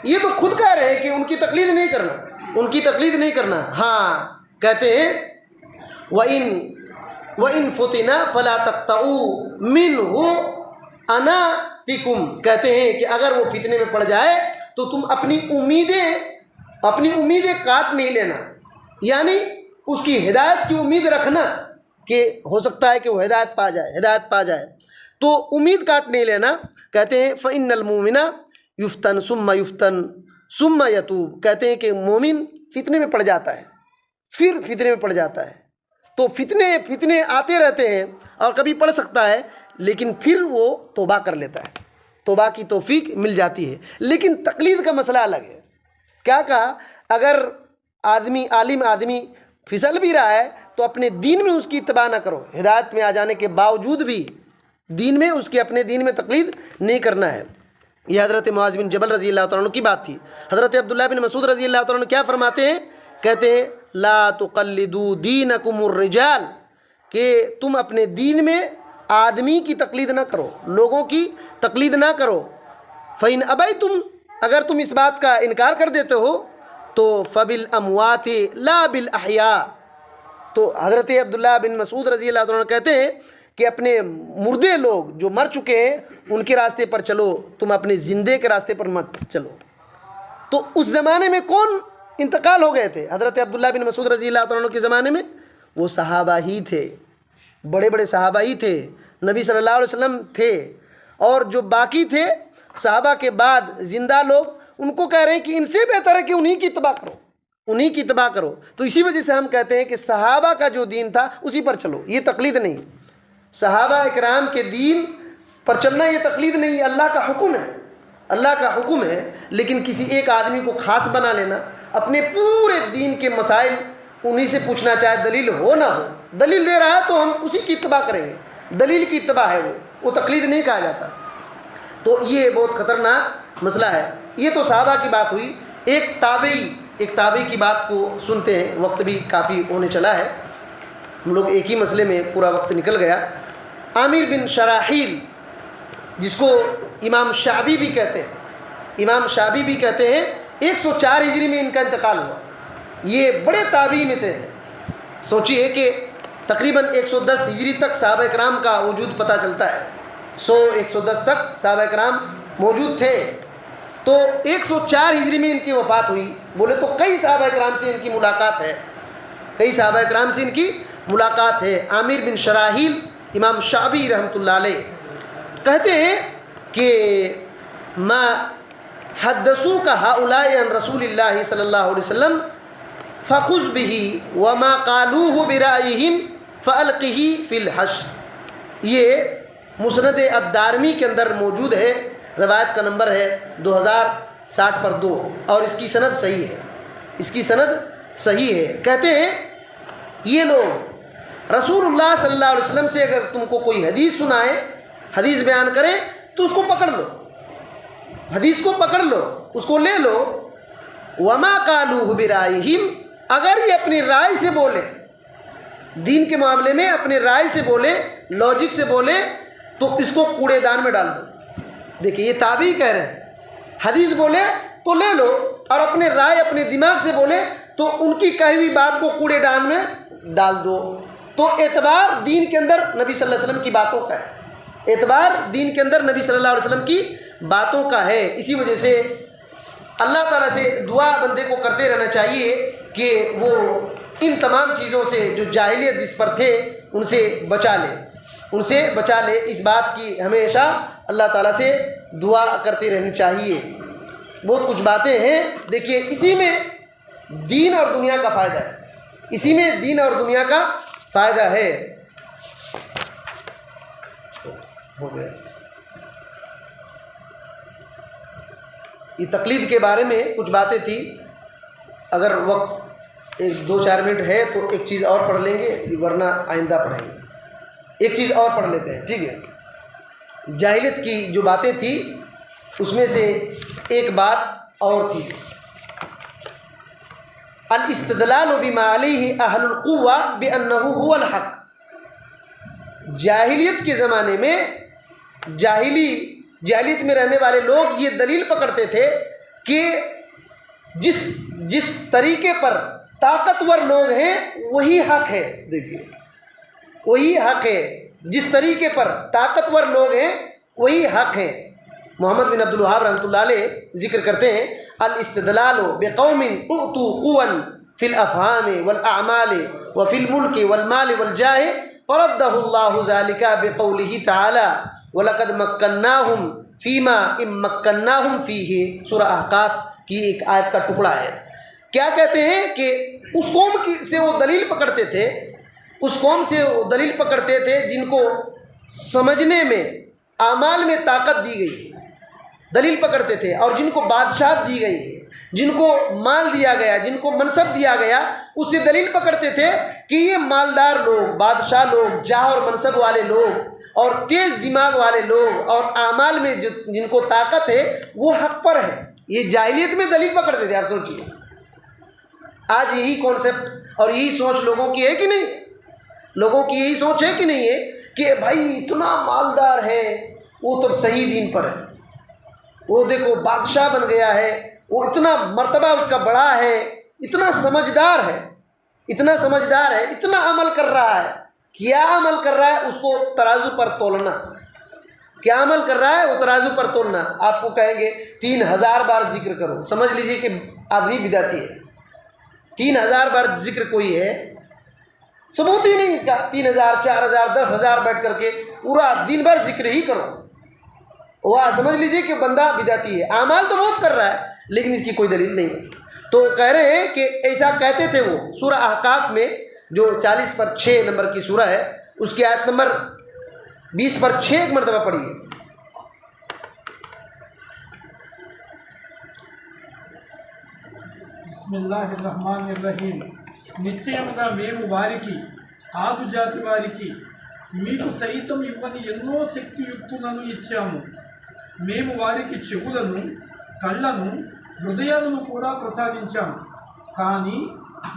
یہ تو خود کہہ رہے ہیں کہ ان کی تقلید نہیں کرنا، ہاں کہتے ہیں وَإِن فُتِنَ فَلَا تَقْطَعُوا مِنْهُ أَنَاتِكُمْ، کہتے ہیں کہ اگر وہ فتنے میں پڑ جائے تو تم اپنی امیدیں کاٹ نہیں لینا، یعنی اس کی ہدایت کی امید رکھنا کہ ہو سکتا ہے کہ وہ ہدایت پا جائے تو امید کاٹ نہیں لینا۔ کہتے ہیں فَإِنَّ الْمُؤْمِنَ يُفْتَنُ ثُمَّ يُفْتَنُ ثُمَّ يَتُوبُ، کہتے ہیں کہ مومن فتنے میں پڑ جاتا ہے، پھر فتنے میں پڑ جاتا ہے. تو فتنے آتے رہتے ہیں اور کبھی پڑ سکتا ہے، لیکن پھر وہ توبہ کر لیتا ہے، توبہ کی توفیق مل جاتی ہے. لیکن تقلید کا مسئلہ الگ ہے. کیا کہا؟ اگر عالم آدمی پھسل بھی رہا ہے تو اپنے دین میں اس کی اتباع نہ کرو. ہدایت میں آ جانے کے باوجود بھی دین میں اس کی اپنے دین میں تقلید نہیں کرنا ہے. یہ حضرت معاذ بن جبل رضی اللہ تعالیٰ عنہ کی بات تھی. حضرت عبداللہ بن مسعود رضی اللہ تعالیٰ عنہ کیا فرماتے ہیں؟ کہتے ہیں لا تقلدوا دینکم الرجال، کہ تم اپنے دین میں آدمی کی تقلید نہ کرو، لوگوں کی تقلید نہ کرو. فَإِنْ أَبَيْتُمْ، اگر تم اس بات کا انکار کر دیتے ہو تو فَبِالْأَمْوَاتِ لَا بِالْأَحْيَاءِ. تو حضرت عبداللہ بن مسعود رضی اللہ تعالیٰ عنہ کہتے ہیں کہ اپنے مردے لوگ جو مر چکے ہیں ان کے راستے پر چلو، تم اپنے زندے کے راستے پر مت چلو. تو اس زمانے میں کون انتقال ہو گئے تھے؟ حضرت عبداللہ بن مسعود رضی اللہ تعالیٰ عنہ کے زمانے میں وہ صحابہ ہی تھے، بڑے بڑے صحابہ ہی تھے، نبی صلی اللہ علیہ وسلم تھے. اور جو باقی تھے صحابہ کے بعد زندہ لوگ، ان کو کہہ رہے ہیں کہ ان سے بہتر ہے کہ انہی کی اتباع کرو، انہی کی اتباع کرو. تو اسی وجہ سے ہم کہتے ہیں کہ صحابہ کا جو دین تھا اسی پر چلو، یہ تقلید نہیں. صحابہ اکرام کے دین پر چلنا یہ تقلید نہیں ہے، اللہ کا حکم ہے، اللہ کا حکم ہے. لیکن کسی ایک آدمی کو خاص بنا لینا، اپنے پورے دین کے مسائل انہی سے پوچھنا، چاہے دلیل ہو نہ ہو، دلیل دے رہا ہے تو ہم اسی کی اتباع کریں گے، دلیل کی اتباع ہے وہ تقلید نہیں کہا جاتا. تو یہ بہت خطرناک مسئلہ ہے. یہ تو صحابہ کی بات ہوئی. ایک تابعی کی بات کو سنتے ہیں، وقت بھی کافی ہونے چلا ہے، ہم لوگ ایک ہی مسئلے میں پورا وقت نکل گیا. عامر بن شراحیل، جس کو امام شعبی بھی کہتے ہیں، امام شعبی بھی کہتے ہیں 104 ہجری میں ان کا انتقال ہوا. یہ بڑے تابعی میں سے ہیں. سوچیے کہ تقریباً 110 ہجری تک صحابہ کرام کا وجود پتہ چلتا ہے، 110 تک صحابہ کرام موجود تھے. تو 104 ہجری میں ان کی وفات ہوئی. بولے تو کئی صحابہ کرام سے ان کی ملاقات ہے، کئی صحابہ کرام سے ان کی ملاقات ہے. عامر بن شراحیل امام شعبی رحمۃ اللہ علیہ کہتے ہیں کہ ما حدثوک ہؤلاء عن رسول اللہ صلی اللہ علیہ وسلم فخذ به وما قالوه برأيهم فألقه في الحش. یہ مسند الدارمی کے اندر موجود ہے، روایت کا نمبر ہے 2060/2 اور اس کی سند صحیح ہے، اس کی سند صحیح ہے. کہتے ہیں یہ لوگ رسول اللہ صلی اللہ علیہ وسلم سے اگر تم کو کوئی حدیث سنائے، حدیث بیان کرے تو اس کو پکڑ لو، حدیث کو پکڑ لو، اس کو لے لو. وما قالوه برائهم، اگر یہ اپنی رائے سے بولے، دین کے معاملے میں اپنے رائے سے بولے، لاجک سے بولے، تو اس کو کوڑے دان میں ڈال دو. دیکھیے یہ تابعی کہہ رہے ہیں، حدیث بولے تو لے لو، اور اپنے رائے اپنے دماغ سے بولے تو ان کی کہی ہوئی بات کو کوڑے دان میں ڈال دو. تو اعتبار دین کے اندر نبی صلی اللہ علیہ وسلم کی باتوں کا ہے، اعتبار دین کے اندر نبی صلی اللہ علیہ وسلم کی باتوں کا ہے. اسی وجہ سے اللہ تعالیٰ سے دعا بندے کو کرتے رہنا چاہیے کہ وہ ان تمام چیزوں سے جو جاہلیت جس پر تھے ان سے بچا لے، ان سے بچا لے. اس بات کی ہمیشہ اللہ تعالیٰ سے دعا کرتے رہنی چاہیے. بہت کچھ باتیں ہیں، دیکھیے اسی میں دین اور دنیا کا فائدہ ہے، اسی میں دین اور دنیا کا فائدہ ہے. ہو گیا. یہ تقلید کے بارے میں کچھ باتیں تھی، اگر وقت 2-4 منٹ ہے تو ایک چیز اور پڑھ لیں گے، ورنہ آئندہ پڑھیں گے. ایک چیز اور پڑھ لیتے ہیں، ٹھیک ہے. جاہلیت کی جو باتیں تھی اس میں سے ایک بات اور تھی، الاستدلال بما علیہ اہل القوہ بانہ هو الحق. جاہلیت کے زمانے میں جاہلیت میں رہنے والے لوگ یہ دلیل پکڑتے تھے کہ جس طریقے پر طاقتور لوگ ہیں وہی حق ہے. دیکھیے وہی حق ہے، جس طریقے پر طاقتور لوگ ہیں وہی حق ہے. محمد بن عبد الوہاب رحمۃ اللہ علیہ ذکر کرتے ہیں الاستدلال بقوم اعطوا قوا فی الافہام والاعمال وفی الملک والمال والجاہ فرده اللہ ذلك بقوله تعالی وَلَقَدْ مَكَّنَّاهُمْ فِيمَا إِن مَّكَّنَّاهُمْ فِيهِ. سورہ احقاف کی ایک آیت کا ٹکڑا ہے. کیا کہتے ہیں کہ اس قوم سے وہ دلیل پکڑتے تھے، اس قوم سے وہ دلیل پکڑتے تھے جن کو سمجھنے میں، اعمال میں طاقت دی گئی، دلیل پکڑتے تھے، اور جن کو بادشاہت دی گئی ہے، جن کو مال دیا گیا، جن کو منصب دیا گیا، اس سے دلیل پکڑتے تھے کہ یہ مالدار لوگ، بادشاہ لوگ، جاہ اور منصب والے لوگ اور تیز دماغ والے لوگ اور اعمال میں جن کو طاقت ہے وہ حق پر ہے۔ یہ جاہلیت میں دلیل پکڑتے تھے۔ آپ سوچیے آج یہی کانسیپٹ اور یہی سوچ لوگوں کی ہے کہ نہیں؟ لوگوں کی یہی سوچ ہے کہ نہیں ہے کہ بھائی اتنا مالدار ہے وہ تو صحیح دین پر ہے، وہ دیکھو بادشاہ بن گیا ہے، وہ اتنا مرتبہ اس کا بڑا ہے، اتنا سمجھدار ہے، اتنا سمجھدار ہے، اتنا عمل کر رہا ہے۔ کیا عمل کر رہا ہے اس کو ترازو پر تولنا، کیا عمل کر رہا ہے وہ ترازو پر تولنا۔ آپ کو کہیں گے 3000 بار ذکر کرو، سمجھ لیجئے کہ آدمی بدعتی ہے۔ 3000 بار ذکر کوئی ہے، ثبوت ہی نہیں اس کا۔ 3000 4000 10000 بیٹھ کر کے پورا دن بھر ذکر ہی کرو، وہ سمجھ لیجئے کہ بندہ بدعتی ہے۔ اعمال تو بہت کر رہا ہے لیکن اس کی کوئی دلیل نہیں ہے۔ تو کہہ رہے ہیں کہ ایسا کہتے تھے وہ۔ سورہ احقاف میں جو 40/6 نمبر کی سورہ ہے، اس کی آیت نمبر 20/6 ایک مرتبہ پڑھیے۔ బిస్మిల్లాహిర్రహ్మానిర్రహీం. నిశ్చయముగా మేము వారికి, ఆదు జాతి వారికి మీకు సైతం ఇవ్వని ఎన్నో శక్తియుక్తులను ఇచ్చాము. మేము వారికి చెవులను, కళ్ళను, హృదయాలను కూడా ప్రసాదించాము. కానీ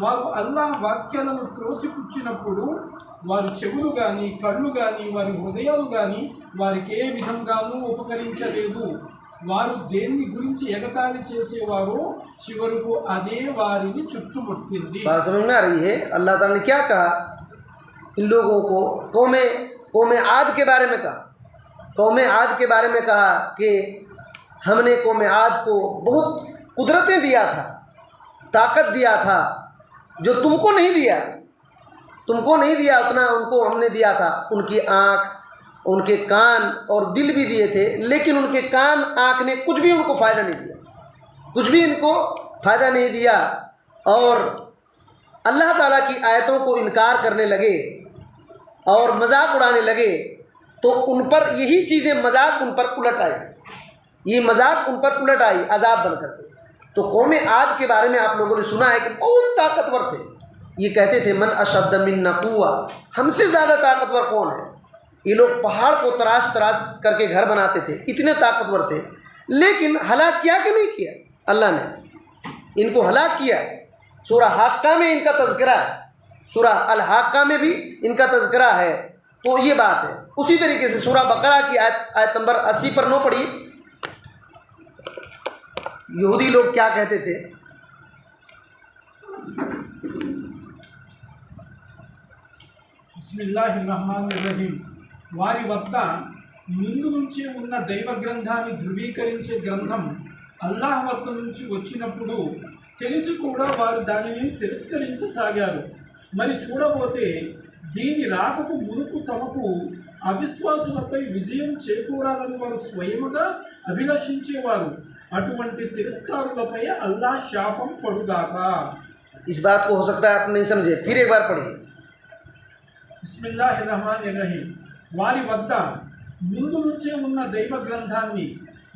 వారు అల్లాహ్ వాక్యాలను త్రోసిపుచ్చినప్పుడు వారి చెవులు కానీ, కళ్ళు కానీ, వారి హృదయాలు కానీ వారికి ఏ విధంగానూ ఉపకరించలేదు. వారు దేన్ని గురించి ఎగతాళి చేసేవారో చివరకు అదే వారిని చుట్టుముట్టింది. بات سمجھ میں آ رہی ہے؟ اللہ تعالیٰ نے کیا کہا ان لوگوں کو؟ قوم عاد کے بارے میں کہا، قوم عاد کے بارے میں کہا کہ ہم نے قوم عاد کو بہت قدرتیں دیا تھا، طاقت دیا تھا جو تم کو نہیں دیا، تم کو نہیں دیا اتنا ان کو ہم نے دیا تھا۔ ان کی آنکھ، ان کے کان اور دل بھی دیے تھے، لیکن ان کے کان آنکھ نے کچھ بھی ان کو فائدہ نہیں دیا، کچھ بھی ان کو فائدہ نہیں دیا، اور اللہ تعالیٰ کی آیتوں کو انکار کرنے لگے اور مذاق اڑانے لگے، تو ان پر یہی چیزیں مذاق ان پر الٹ آئی، یہ مذاق ان پر الٹ آئی عذاب بن کر کے۔ تو قوم عاد کے بارے میں آپ لوگوں نے سنا ہے کہ بہت طاقتور تھے، یہ کہتے تھے من اشد منا قوہ، ہم سے زیادہ طاقتور کون ہے؟ یہ لوگ پہاڑ کو تراش کر کے گھر بناتے تھے، اتنے طاقتور تھے، لیکن ہلاک کیا کہ نہیں کیا؟ اللہ نے ان کو ہلاک کیا۔ سورہ حاقہ میں ان کا تذکرہ ہے، سورہ الحاقہ میں بھی ان کا تذکرہ ہے۔ تو یہ بات ہے۔ اسی طریقے سے سورہ بقرہ کی آیت نمبر 80/9 پڑھی۔ یہودی لوگ کیا کہتے تھے؟ బిస్మిల్లాహిర్రహ్మానిర్రహీం. వారి వద్ద ముందు నుంచే ఉన్న దైవ గ్రంథాన్ని ధృవీకరించే గ్రంథం అల్లాహ్ వద్ద నుంచి వచ్చినప్పుడు తెలిసి కూడా వారు దానిని తిరస్కరించసాగారు. మరి చూడబోతే దీని రాకకు మునుపు తమకు అవిశ్వాసులపై విజయం చేకూరాలని వారు స్వయముగా అభిలషించేవారు. అటువంటి తిరస్కారులపై అల్లాహ్ శాపం పడుగాక. اس بات کو ہو سکتا ہے آپ نہیں سمجھے، پھر ایک بار پڑھیے۔ బిస్మిల్లాహిర్రహ్మానిర్రహీం. వారి వద్ద ముందు నుంచే ఉన్న దైవ గ్రంథాన్ని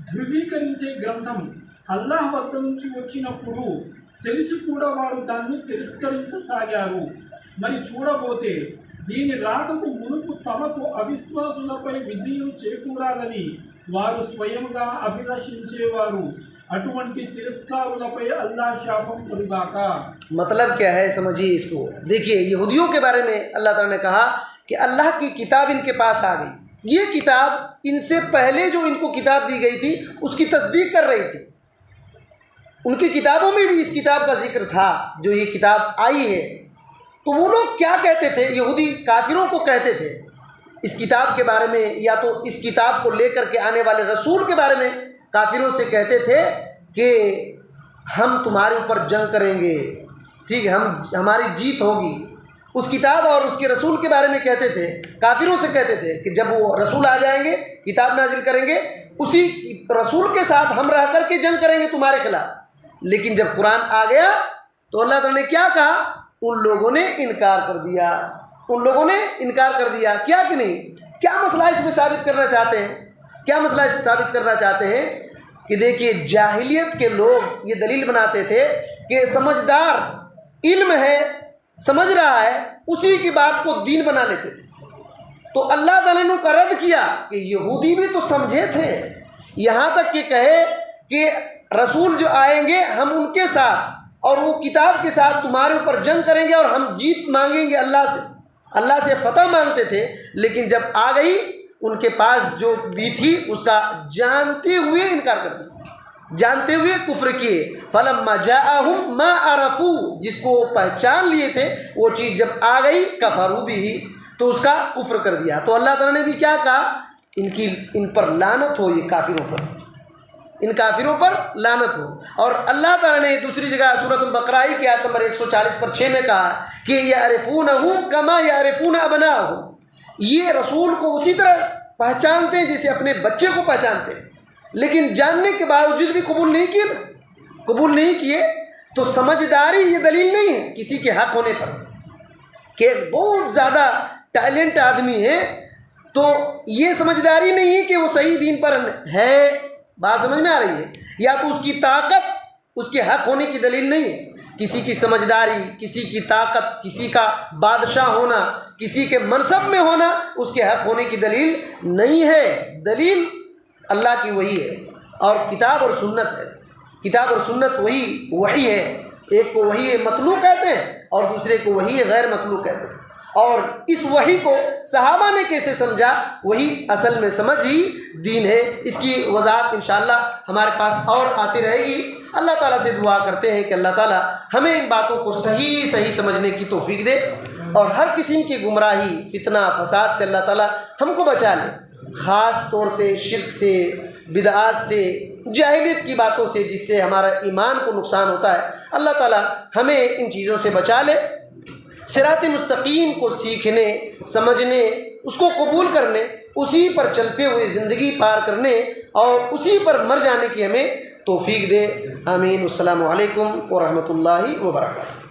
ధృవీకరించే గ్రంథం అల్లాహ్ వద్ద నుంచి వచ్చినప్పుడు తెలిసి కూడా వారు దాన్ని తిరస్కరించసాగారు. మరి చూడబోతే దీని రాకకు మునుపు తమకు అవిశ్వాసులపై విజయం చేకూరాలని వారు స్వయంగా అభిలషించేవారు. అటువంటి తిరస్కారులపై అల్లాహ్ శాపం పడుగాక. مطلب کیا ہے سمجھیے اس کو۔ دیکھیے یہودیوں کے بارے میں اللہ تعالیٰ نے کہا کہ اللہ کی کتاب ان کے پاس آ گئی، یہ کتاب ان سے پہلے جو ان کو کتاب دی گئی تھی اس کی تصدیق کر رہی تھی، ان کی کتابوں میں بھی اس کتاب کا ذکر تھا جو یہ کتاب آئی ہے۔ تو وہ لوگ کیا کہتے تھے؟ یہودی کافروں کو کہتے تھے اس کتاب کے بارے میں، یا تو اس کتاب کو لے کر کے آنے والے رسول کے بارے میں کافروں سے کہتے تھے کہ ہم تمہارے اوپر جنگ کریں گے، ٹھیک ہے، ہماری جیت ہوگی۔ اس کتاب اور اس کے رسول کے بارے میں کہتے تھے، کافروں سے کہتے تھے کہ جب وہ رسول آ جائیں گے، کتاب نازل کریں گے، اسی رسول کے ساتھ ہم رہ کر کے جنگ کریں گے تمہارے خلاف۔ لیکن جب قرآن آ گیا تو اللہ تعالیٰ نے کیا کہا؟ ان لوگوں نے انکار کر دیا، ان لوگوں نے انکار کر دیا، کیا کہ نہیں؟ کیا مسئلہ اس میں ثابت کرنا چاہتے ہیں؟ کیا مسئلہ اس سے ثابت کرنا چاہتے ہیں کہ دیکھیے جاہلیت کے لوگ یہ دلیل بناتے تھے کہ سمجھدار علم ہے، سمجھ رہا ہے، اسی کی بات کو دین بنا لیتے تھے۔ تو اللہ تعالیٰ نے کا رد کیا کہ یہودی بھی تو سمجھے تھے، یہاں تک کہ کہے کہ رسول جو آئیں گے ہم ان کے ساتھ اور وہ کتاب کے ساتھ تمہارے اوپر جنگ کریں گے اور ہم جیت مانگیں گے اللہ سے فتح مانگتے تھے، لیکن جب آ گئی ان کے پاس جو بھی تھی اس کا جانتے ہوئے انکار کر دیا، جانتے ہوئے کفر کیے۔ فلما جاءہم ما عرفوا، جس کو پہچان لیے تھے وہ چیز جب آ گئی کفروا بھی، تو اس کا کفر کر دیا۔ تو اللہ تعالیٰ نے بھی کیا کہا؟ ان پر لعنت ہو، یہ کافروں پر، ان کافروں پر لعنت ہو۔ اور اللہ تعالیٰ نے دوسری جگہ سورۃ البقرہ کی آیت نمبر 140/6 میں کہا کہ یعرفونہ کما یعرفون ابناءہم، یہ رسول کو اسی طرح پہچانتے ہیں جیسے اپنے بچے کو پہچانتے ہیں، لیکن جاننے کے باوجود بھی قبول نہیں کیے نا، قبول نہیں کیے۔ تو سمجھداری یہ دلیل نہیں ہے کسی کے حق ہونے پر، کہ بہت زیادہ ٹیلنٹ آدمی ہے تو یہ سمجھداری نہیں ہے کہ وہ صحیح دین پر ہے، بات سمجھ میں آ رہی ہے؟ یا تو اس کی طاقت اس کے حق ہونے کی دلیل نہیں ہے۔ کسی کی سمجھداری، کسی کی طاقت، کسی کا بادشاہ ہونا، کسی کے منصب میں ہونا اس کے حق ہونے کی دلیل نہیں ہے۔ دلیل اللہ کی وحی ہے اور کتاب اور سنت ہے۔ کتاب اور سنت وحی ہے، ایک کو وحی مطلوع کہتے ہیں اور دوسرے کو وحی غیر مطلوع کہتے ہیں۔ اور اس وحی کو صحابہ نے کیسے سمجھا، وہی اصل میں سمجھ ہی دین ہے۔ اس کی وضاحت انشاءاللہ ہمارے پاس اور آتی رہے گی۔ اللہ تعالیٰ سے دعا کرتے ہیں کہ اللہ تعالیٰ ہمیں ان باتوں کو صحیح سمجھنے کی توفیق دے اور ہر قسم کی گمراہی، فتنہ، فساد سے اللہ تعالیٰ ہم کو بچا لے، خاص طور سے شرک سے، بدعات سے، جاہلیت کی باتوں سے جس سے ہمارا ایمان کو نقصان ہوتا ہے۔ اللہ تعالیٰ ہمیں ان چیزوں سے بچا لے، صراط مستقیم کو سیکھنے، سمجھنے، اس کو قبول کرنے، اسی پر چلتے ہوئے زندگی پار کرنے اور اسی پر مر جانے کی ہمیں توفیق دے۔ آمین۔ السلام علیکم ورحمۃ اللہ وبرکاتہ۔